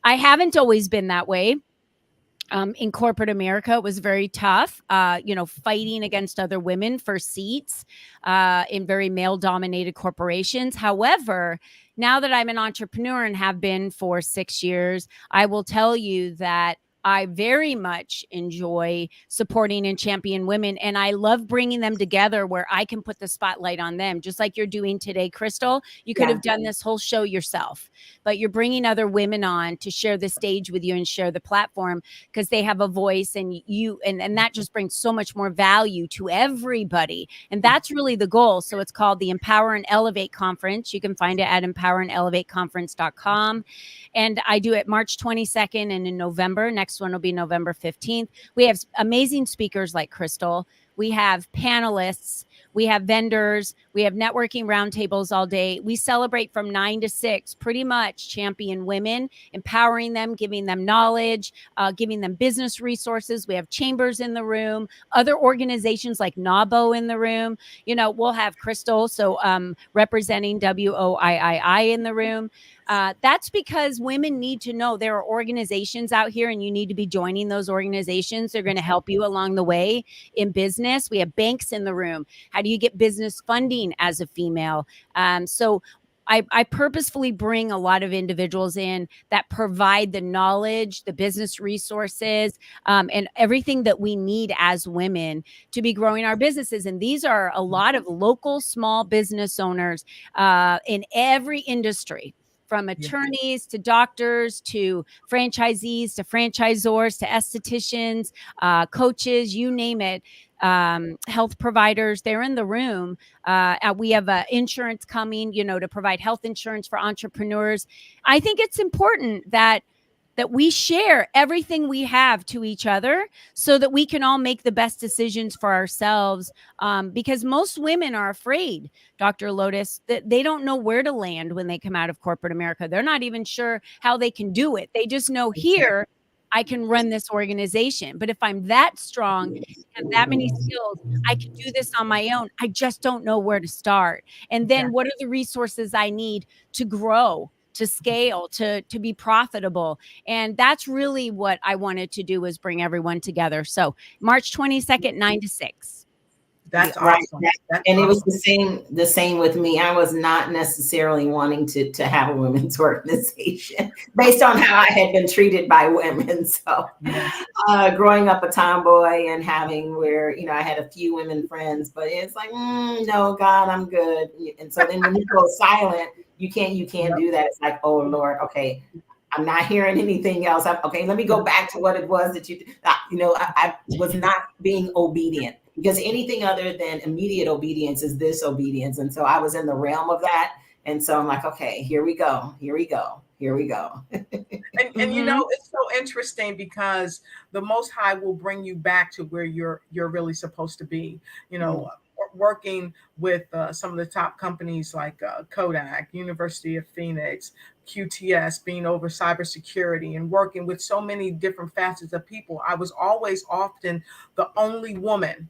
I haven't always been that way. In corporate America, it was very tough, fighting against other women for seats in very male-dominated corporations. However, now that I'm an entrepreneur and have been for 6 years, I will tell you that I very much enjoy supporting and champion women, and I love bringing them together where I can put the spotlight on them, just like you're doing today, Crystal. You could have done this whole show yourself, but you're bringing other women on to share the stage with you and share the platform because they have a voice, and and that just brings so much more value to everybody. And that's really the goal. So it's called the Empower and Elevate Conference. You can find it at empowerandelevateconference.com. And I do it March 22nd and in November. Next one will be November 15th. We have amazing speakers like Crystal. We have panelists. We have vendors. We have networking roundtables all day. We celebrate from 9 to 6, pretty much champion women, empowering them, giving them knowledge, giving them business resources. We have chambers in the room, other organizations like NABO in the room. We'll have Crystal, so representing WOIII in the room. That's because women need to know there are organizations out here, and you need to be joining those organizations. They're going to help you along the way in business. We have banks in the room. How do you get business funding as a female? So I purposefully bring a lot of individuals in that provide the knowledge, the business resources, and everything that we need as women to be growing our businesses. And these are a lot of local small business owners in every industry, from attorneys to doctors to franchisees to franchisors to estheticians, coaches, you name it. Health providers, they're in the room. We have insurance coming, to provide health insurance for entrepreneurs. I think it's important that we share everything we have to each other so that we can all make the best decisions for ourselves. Because most women are afraid, Dr. Lotus, that they don't know where to land when they come out of corporate America. They're not even sure how they can do it. They just know here, I can run this organization. But if I'm that strong, have that many skills, I can do this on my own. I just don't know where to start. And then what are the resources I need to grow, to scale, to be profitable? And that's really what I wanted to do, was bring everyone together. So March 22nd, 9 to 6. That's right. awesome. And it was the same with me. I was not necessarily wanting to have a women's organization based on how I had been treated by women. So growing up a tomboy and having where, I had a few women friends, but it's like, no, God, I'm good. And so then when you go silent, you can't do that. It's like, oh Lord, okay, I'm not hearing anything else. Okay, let me go back to what it was that I was not being obedient, because anything other than immediate obedience is disobedience. And so I was in the realm of that. And so I'm like, okay, here we go. And it's so interesting because the Most High will bring you back to where you're really supposed to be. Working with some of the top companies like Kodak, University of Phoenix, QTS, being over cybersecurity, and working with so many different facets of people. I was always often the only woman,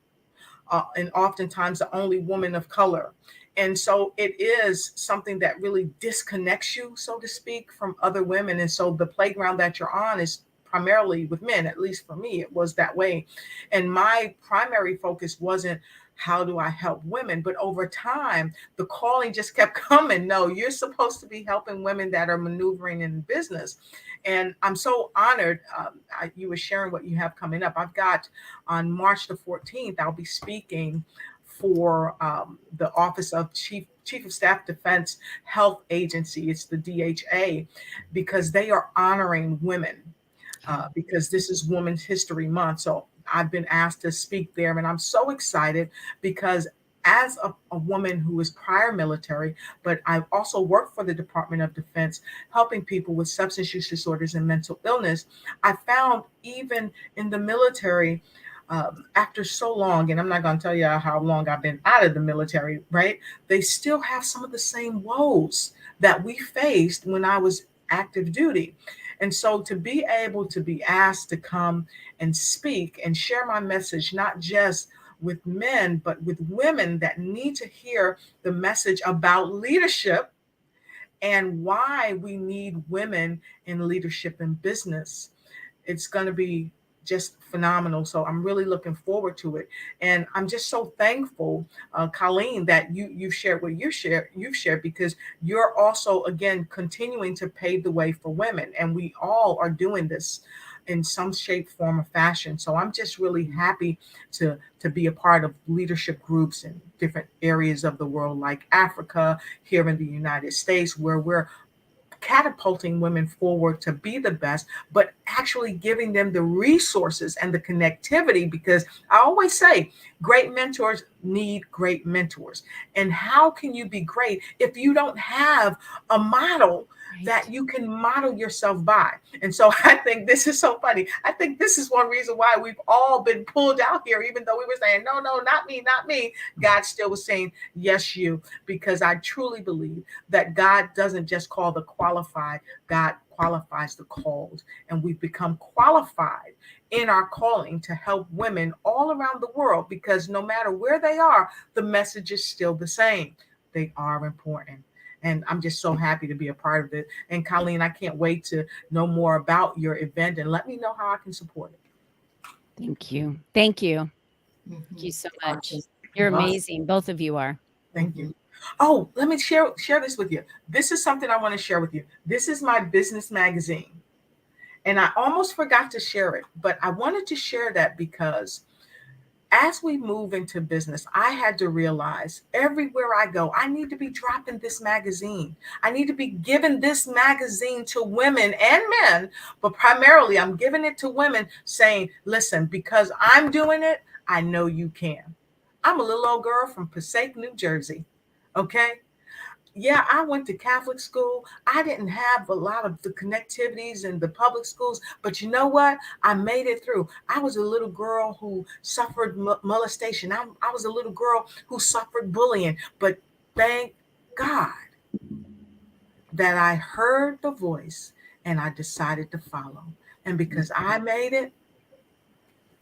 and oftentimes the only woman of color. And so it is something that really disconnects you, so to speak, from other women. And so the playground that you're on is primarily with men. At least for me, it was that way. And my primary focus wasn't how do I help women, but over time, the calling just kept coming. No, you're supposed to be helping women that are maneuvering in business. And I'm so honored. You were sharing what you have coming up. I've got on March the 14th, I'll be speaking for the Office of Chief of Staff Defense Health Agency. It's the DHA, because they are honoring women, because this is Women's History Month. So I've been asked to speak there, and I'm so excited because as a woman who is prior military, but I've also worked for the Department of Defense, helping people with substance use disorders and mental illness. I found even in the military, after so long, and I'm not going to tell you how long I've been out of the military, right? They still have some of the same woes that we faced when I was active duty. And so to be able to be asked to come and speak and share my message, not just with men, but with women that need to hear the message about leadership and why we need women in leadership and business, it's going to be just phenomenal. So I'm really looking forward to it. And I'm just so thankful, Colleen, that you've shared what you've shared, because you're also, again, continuing to pave the way for women. And we all are doing this in some shape, form, or fashion. So I'm just really happy to be a part of leadership groups in different areas of the world, like Africa, here in the United States, where we're catapulting women forward to be the best, but actually giving them the resources and the connectivity, because I always say great mentors need great mentors. And how can you be great if you don't have a model that you can model yourself by? And so I think this is so funny. I think this is one reason why we've all been pulled out here, even though we were saying, no, not me, not me. God still was saying, yes, you, because I truly believe that God doesn't just call the qualified, God qualifies the called. And we've become qualified in our calling to help women all around the world, because no matter where they are, the message is still the same. They are important. And I'm just so happy to be a part of it. And Colleen, I can't wait to know more about your event, and let me know how I can support it. Thank you. Thank you. Thank you so much. You're amazing. Both of you are. Thank you. Oh, let me share this with you. This is something I want to share with you. This is my business magazine. And I almost forgot to share it, but I wanted to share that because as we move into business, I had to realize everywhere I go, I need to be dropping this magazine. I need to be giving this magazine to women and men, but primarily I'm giving it to women, saying, listen, because I'm doing it, I know you can. I'm a little old girl from Passaic, New Jersey. Okay. Yeah, I went to Catholic school. I didn't have a lot of the connectivities in the public schools, but you know what? I made it through. I was a little girl who suffered molestation. I was a little girl who suffered bullying, but thank God that I heard the voice and I decided to follow. And because I made it,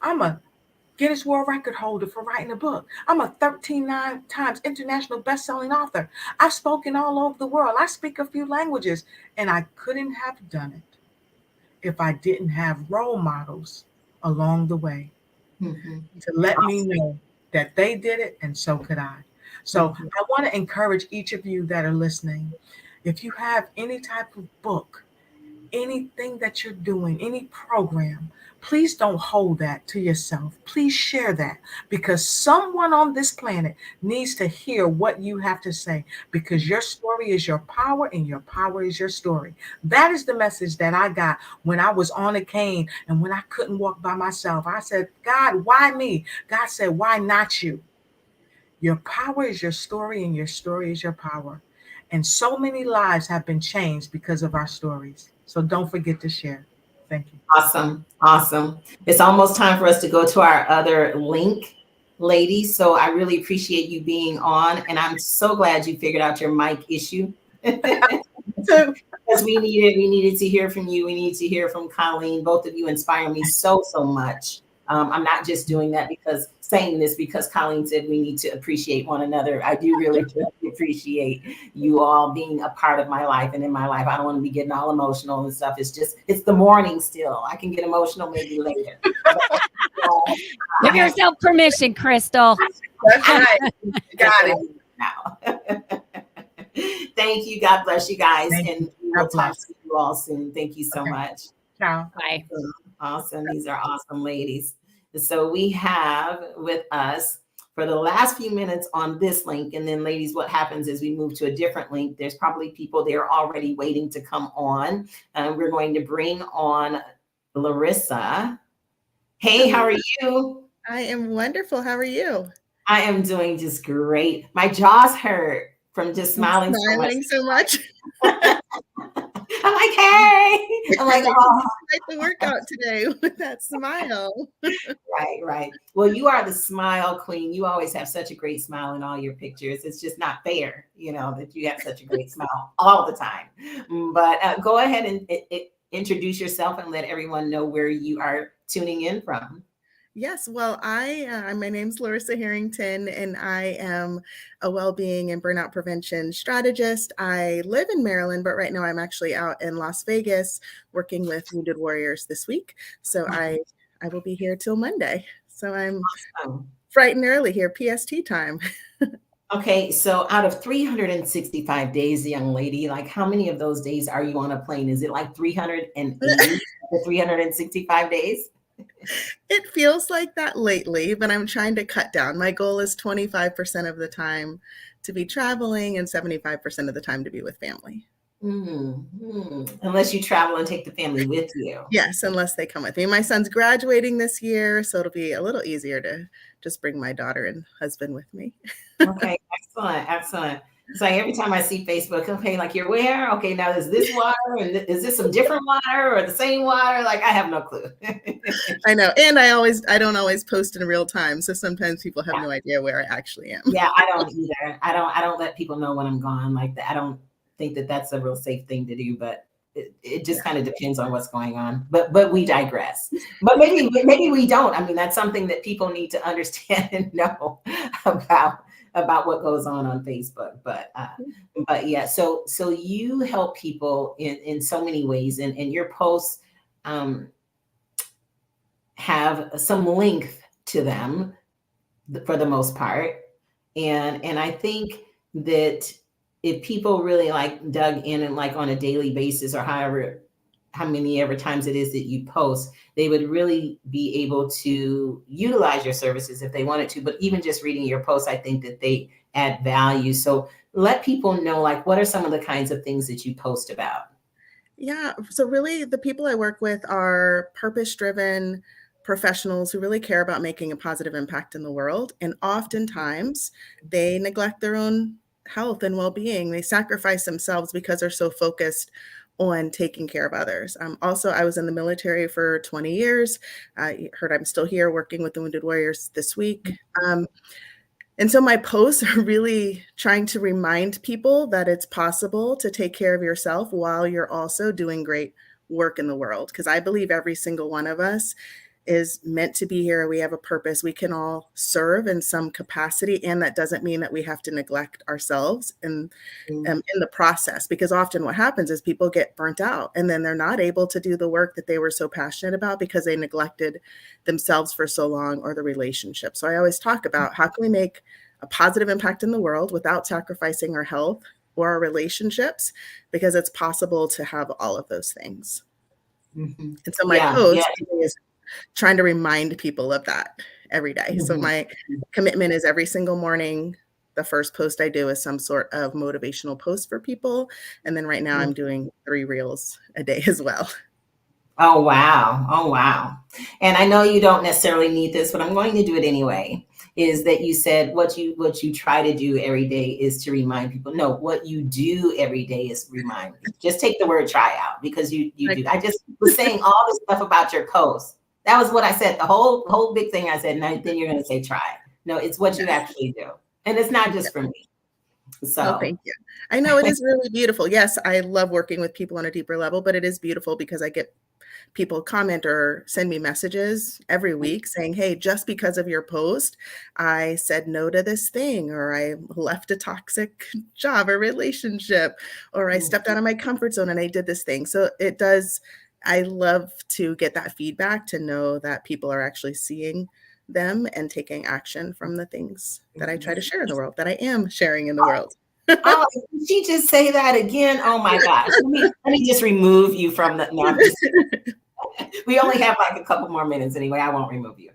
I'm a Guinness World Record holder for writing a book. I'm a 13 times international best-selling author. I've spoken all over the world. I speak a few languages, and I couldn't have done it if I didn't have role models along the way to let me know that they did it, and so could I. So I want to encourage each of you that are listening, if you have any type of book, anything that you're doing, any program, please don't hold that to yourself. Please share that, because someone on this planet needs to hear what you have to say, because your story is your power and your power is your story. That is the message that I got when I was on a cane and when I couldn't walk by myself. I said, God, why me? God said, why not you? Your power is your story and your story is your power. And so many lives have been changed because of our stories. So don't forget to share. Thank you. Awesome. It's almost time for us to go to our other link, ladies. So I really appreciate you being on. And I'm so glad you figured out your mic issue. Because we needed to hear from you. We need to hear from Colleen. Both of you inspire me so much. I'm not just doing that saying this because Colleen said we need to appreciate one another. I do really appreciate you all being a part of my life and in my life. I don't want to be getting all emotional and stuff. It's the morning still. I can get emotional maybe later. Give yourself permission, Crystal. That's right. Got it. Now. Thank you. God bless you guys. And we'll talk to you all soon. Thank you so much. Ciao. Bye. Awesome. These are awesome ladies. So we have with us for the last few minutes on this link. And then ladies, what happens is we move to a different link. There's probably people there already waiting to come on. We're going to bring on Larissa. Hey, how are you? I am wonderful. How are you? I am doing just great. My jaw's hurt from just smiling so much. I'm like, hey. I'm like, oh. Like the workout today with that smile. Right. Well, you are the smile queen. You always have such a great smile in all your pictures. It's just not fair, that you have such a great smile all the time. But go ahead and introduce yourself and let everyone know where you are tuning in from. Yes, well, my name's Larissa Harrington, and I am a well-being and burnout prevention strategist. I live in Maryland, but right now I'm actually out in Las Vegas working with Wounded Warriors this week. So I will be here till Monday. So I'm bright and early here, PST time. Okay, so out of 365 days, young lady, like how many of those days are you on a plane? Is it like 380 or 365 days? It feels like that lately, but I'm trying to cut down. My goal is 25% of the time to be traveling and 75% of the time to be with family. Unless you travel and take the family with you. Yes, unless they come with me. My son's graduating this year, so it'll be a little easier to just bring my daughter and husband with me. Okay, excellent. It's like every time I see Facebook, okay, like you're where? Okay, now is this water and is this some different water or the same water? Like I have no clue. I know, and I don't always post in real time, so sometimes people have no idea where I actually am. Yeah, I don't either. I don't let people know when I'm gone like that. I don't think that that's a real safe thing to do, but it just kind of depends on what's going on. But we digress. But maybe we don't. I mean, that's something that people need to understand and know about what goes on Facebook. But yeah, so you help people in so many ways, and your posts have some length to them for the most part, and I think that if people really like dug in and like on a daily basis or how many ever times it is that you post, they would really be able to utilize your services if they wanted to. But even just reading your posts, I think that they add value. So let people know, like, what are some of the kinds of things that you post about? Yeah, so really the people I work with are purpose-driven professionals who really care about making a positive impact in the world. And oftentimes they neglect their own health and well-being. They sacrifice themselves because they're so focused on taking care of others. Also, I was in the military for 20 years. I heard I'm still here working with the Wounded Warriors this week. And so my posts are really trying to remind people that it's possible to take care of yourself while you're also doing great work in the world. Because I believe every single one of us is meant to be here. We have a purpose. We can all serve in some capacity. And that doesn't mean that we have to neglect ourselves in the process, because often what happens is people get burnt out and then they're not able to do the work that they were so passionate about because they neglected themselves for so long, or the relationship. So I always talk about how can we make a positive impact in the world without sacrificing our health or our relationships, because it's possible to have all of those things. And so my post is trying to remind people of that every day. So my commitment is every single morning, the first post I do is some sort of motivational post for people. And then right now I'm doing 3 reels a day as well. Oh, wow. And I know you don't necessarily need this, but I'm going to do it anyway. Is that you said what you try to do every day is to remind people. No, what you do every day is remind people. Just take the word try out, because you do. I just was saying all this stuff about your post. That was what I said. The whole big thing I said. And then you're going to say try. No, it's what you actually do. And it's not just for me. So thank you. I know it is really beautiful. Yes, I love working with people on a deeper level, but it is beautiful because I get people comment or send me messages every week saying, hey, just because of your post, I said no to this thing, or I left a toxic job or relationship, or I stepped out of my comfort zone and I did this thing. So it does. I love to get that feedback, to know that people are actually seeing them and taking action from the things that I try to share in the world, that I am sharing in the world. Oh, did she just say that again? Oh my gosh. Let me just remove you from the, no, we only have like a couple more minutes anyway. I won't remove you.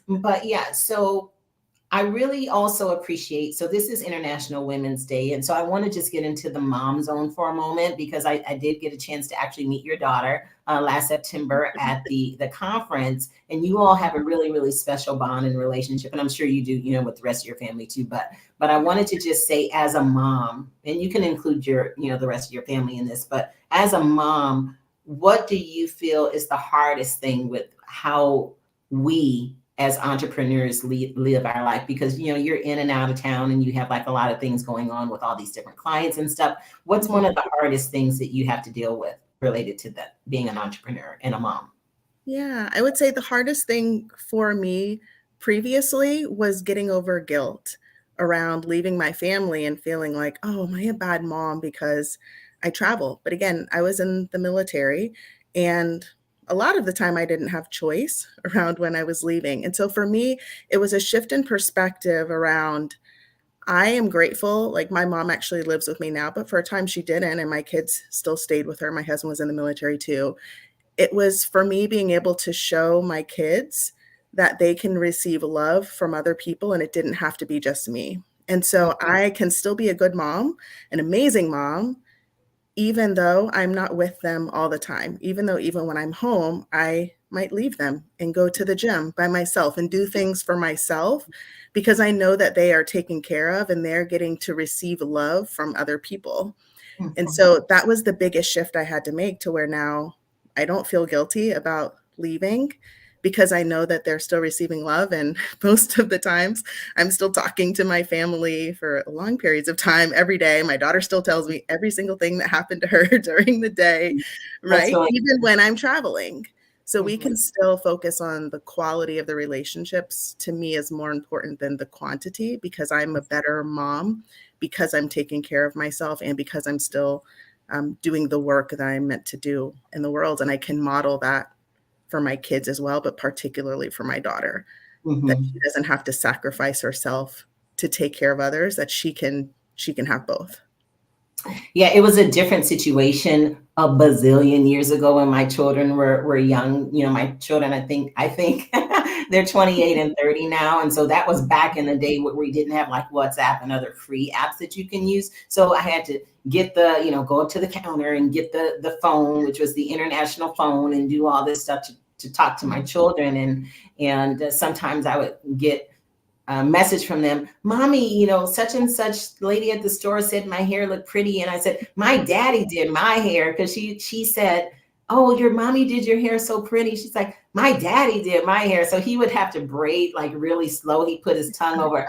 But yeah, so I really also appreciate, so this is International Women's Day. And so I want to just get into the mom zone for a moment, because I did get a chance to actually meet your daughter last September at the conference. And you all have a really, really special bond and relationship. And I'm sure you do, you know, with the rest of your family too. But I wanted to just say, as a mom, and you can include your, you know, the rest of your family in this, but as a mom, what do you feel is the hardest thing with how we as entrepreneurs live our life? Because, you know, you're in and out of town and you have like a lot of things going on with all these different clients and stuff. What's one of the hardest things that you have to deal with related to that, being an entrepreneur and a mom? Yeah, I would say the hardest thing for me previously was getting over guilt around leaving my family and feeling like, oh, am I a bad mom because I travel? But again, I was in the military, and a lot of the time I didn't have choice around when I was leaving. And so for me, it was a shift in perspective around, I am grateful. Like, my mom actually lives with me now, but for a time she didn't, and my kids still stayed with her. My husband was in the military too. It was for me being able to show my kids that they can receive love from other people, and it didn't have to be just me. And so I can still be a good mom, an amazing mom, even though I'm not with them all the time. Even though even when I'm home, I might leave them and go to the gym by myself and do things for myself, because I know that they are taken care of and they're getting to receive love from other people. And so that was the biggest shift I had to make, to where now I don't feel guilty about leaving, because I know that they're still receiving love. And most of the times I'm still talking to my family for long periods of time every day. My daughter still tells me every single thing that happened to her during the day, right? Really Even when I'm traveling. So we can still focus on the quality of the relationships. To me, is more important than the quantity, because I'm a better mom, because I'm taking care of myself, and because I'm still doing the work that I'm meant to do in the world. And I can model that for my kids as well, but particularly for my daughter, that she doesn't have to sacrifice herself to take care of others, that she can have both. Yeah, it was a different situation a bazillion years ago when my children were young. You know, my children, I think they're 28 and 30 now. And so that was back in the day where we didn't have like WhatsApp and other free apps that you can use. So I had to get the, you know, go up to the counter and get the phone, which was the international phone, and do all this stuff to talk to my children. And sometimes I would get a message from them, mommy, you know, such and such lady at the store said my hair looked pretty. And I said, my daddy did my hair. Because she said, oh, your mommy did your hair so pretty. She's like, my daddy did my hair. So he would have to braid like really slow. He put his tongue over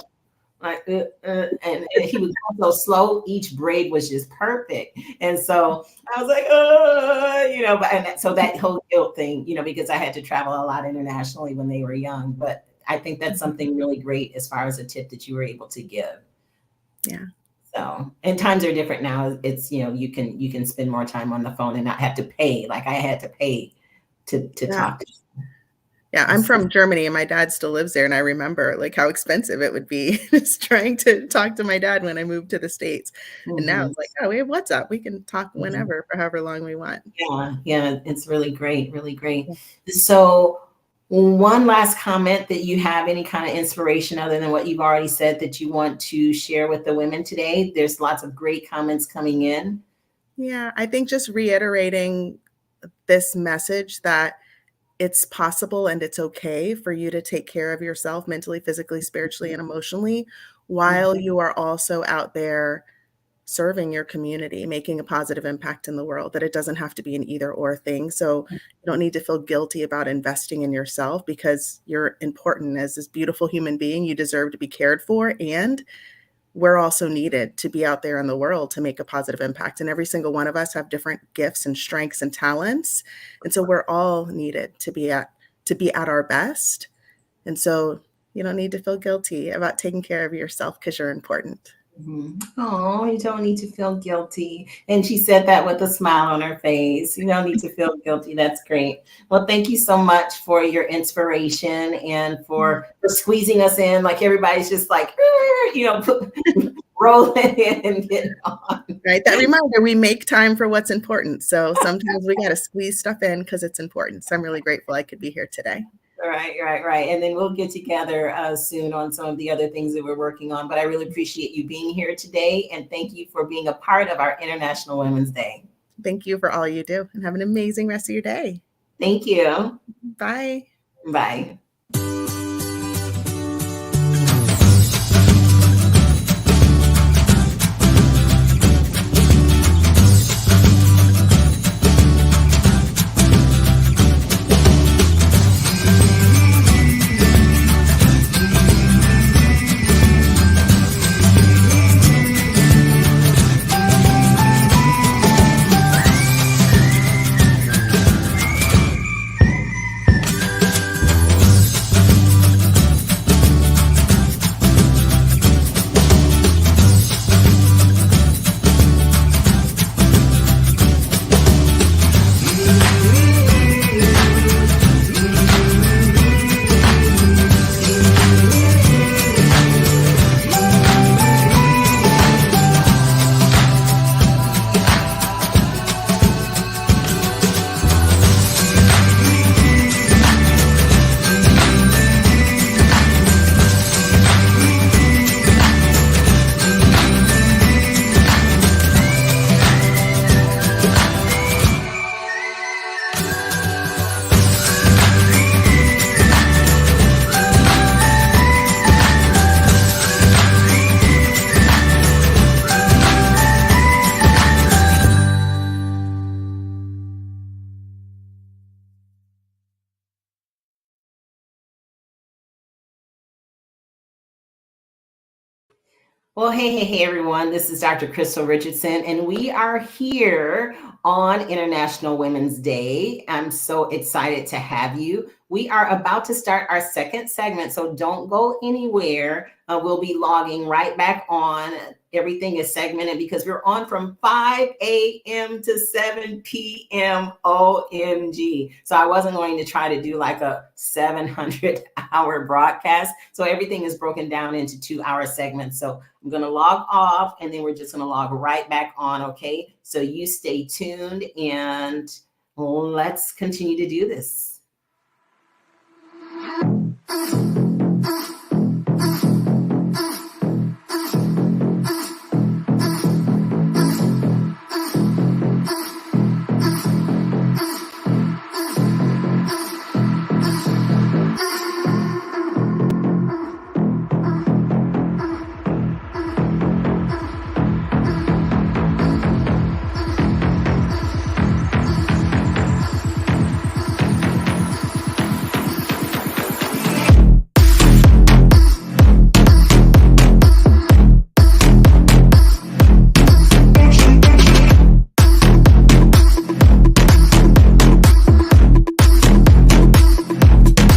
like, and he was so slow. Each braid was just perfect. And so I was like, you know, and so that whole guilt thing, you know, because I had to travel a lot internationally when they were young. But I think that's something really great as far as a tip that you were able to give. Yeah. So, and times are different now. It's, you know, you can spend more time on the phone and not have to pay. Like I had to pay to talk to you. Yeah, I'm from Germany and my dad still lives there. And I remember like how expensive it would be just trying to talk to my dad when I moved to the States. And now it's like, oh, we have WhatsApp. We can talk whenever for however long we want. Yeah, it's really great, really great. So one last comment that you have, any kind of inspiration other than what you've already said that you want to share with the women today? There's lots of great comments coming in. Yeah, I think just reiterating this message that it's possible and it's okay for you to take care of yourself mentally, physically, spiritually, and emotionally, while you are also out there serving your community, making a positive impact in the world, that it doesn't have to be an either or thing. So you don't need to feel guilty about investing in yourself, because you're important as this beautiful human being. You deserve to be cared for. And we're also needed to be out there in the world to make a positive impact. And every single one of us have different gifts and strengths and talents. And so we're all needed to be at our best. And so you don't need to feel guilty about taking care of yourself, because you're important. Oh, you don't need to feel guilty. And she said that with a smile on her face. You don't need to feel guilty. That's great. Well, thank you so much for your inspiration and for squeezing us in. Like everybody's just like, you know, rolling in and getting on. Right. That reminder, we make time for what's important. So sometimes we got to squeeze stuff in because it's important. So I'm really grateful I could be here today. Right. And then we'll get together soon on some of the other things that we're working on. But I really appreciate you being here today. And thank you for being a part of our International Women's Day. Thank you for all you do, and have an amazing rest of your day. Thank you. Bye. Bye. Well, hey, everyone. This is Dr. Crystal Richardson, and we are here on International Women's Day. I'm so excited to have you. We are about to start our second segment, so don't go anywhere. We'll be logging right back on. Everything is segmented because we're on from 5 a.m. to 7 p.m. OMG. So I wasn't going to try to do like a 700-hour broadcast. So everything is broken down into 2-hour segments. So I'm going to log off and then we're just going to log right back on. Okay. So you stay tuned and let's continue to do this.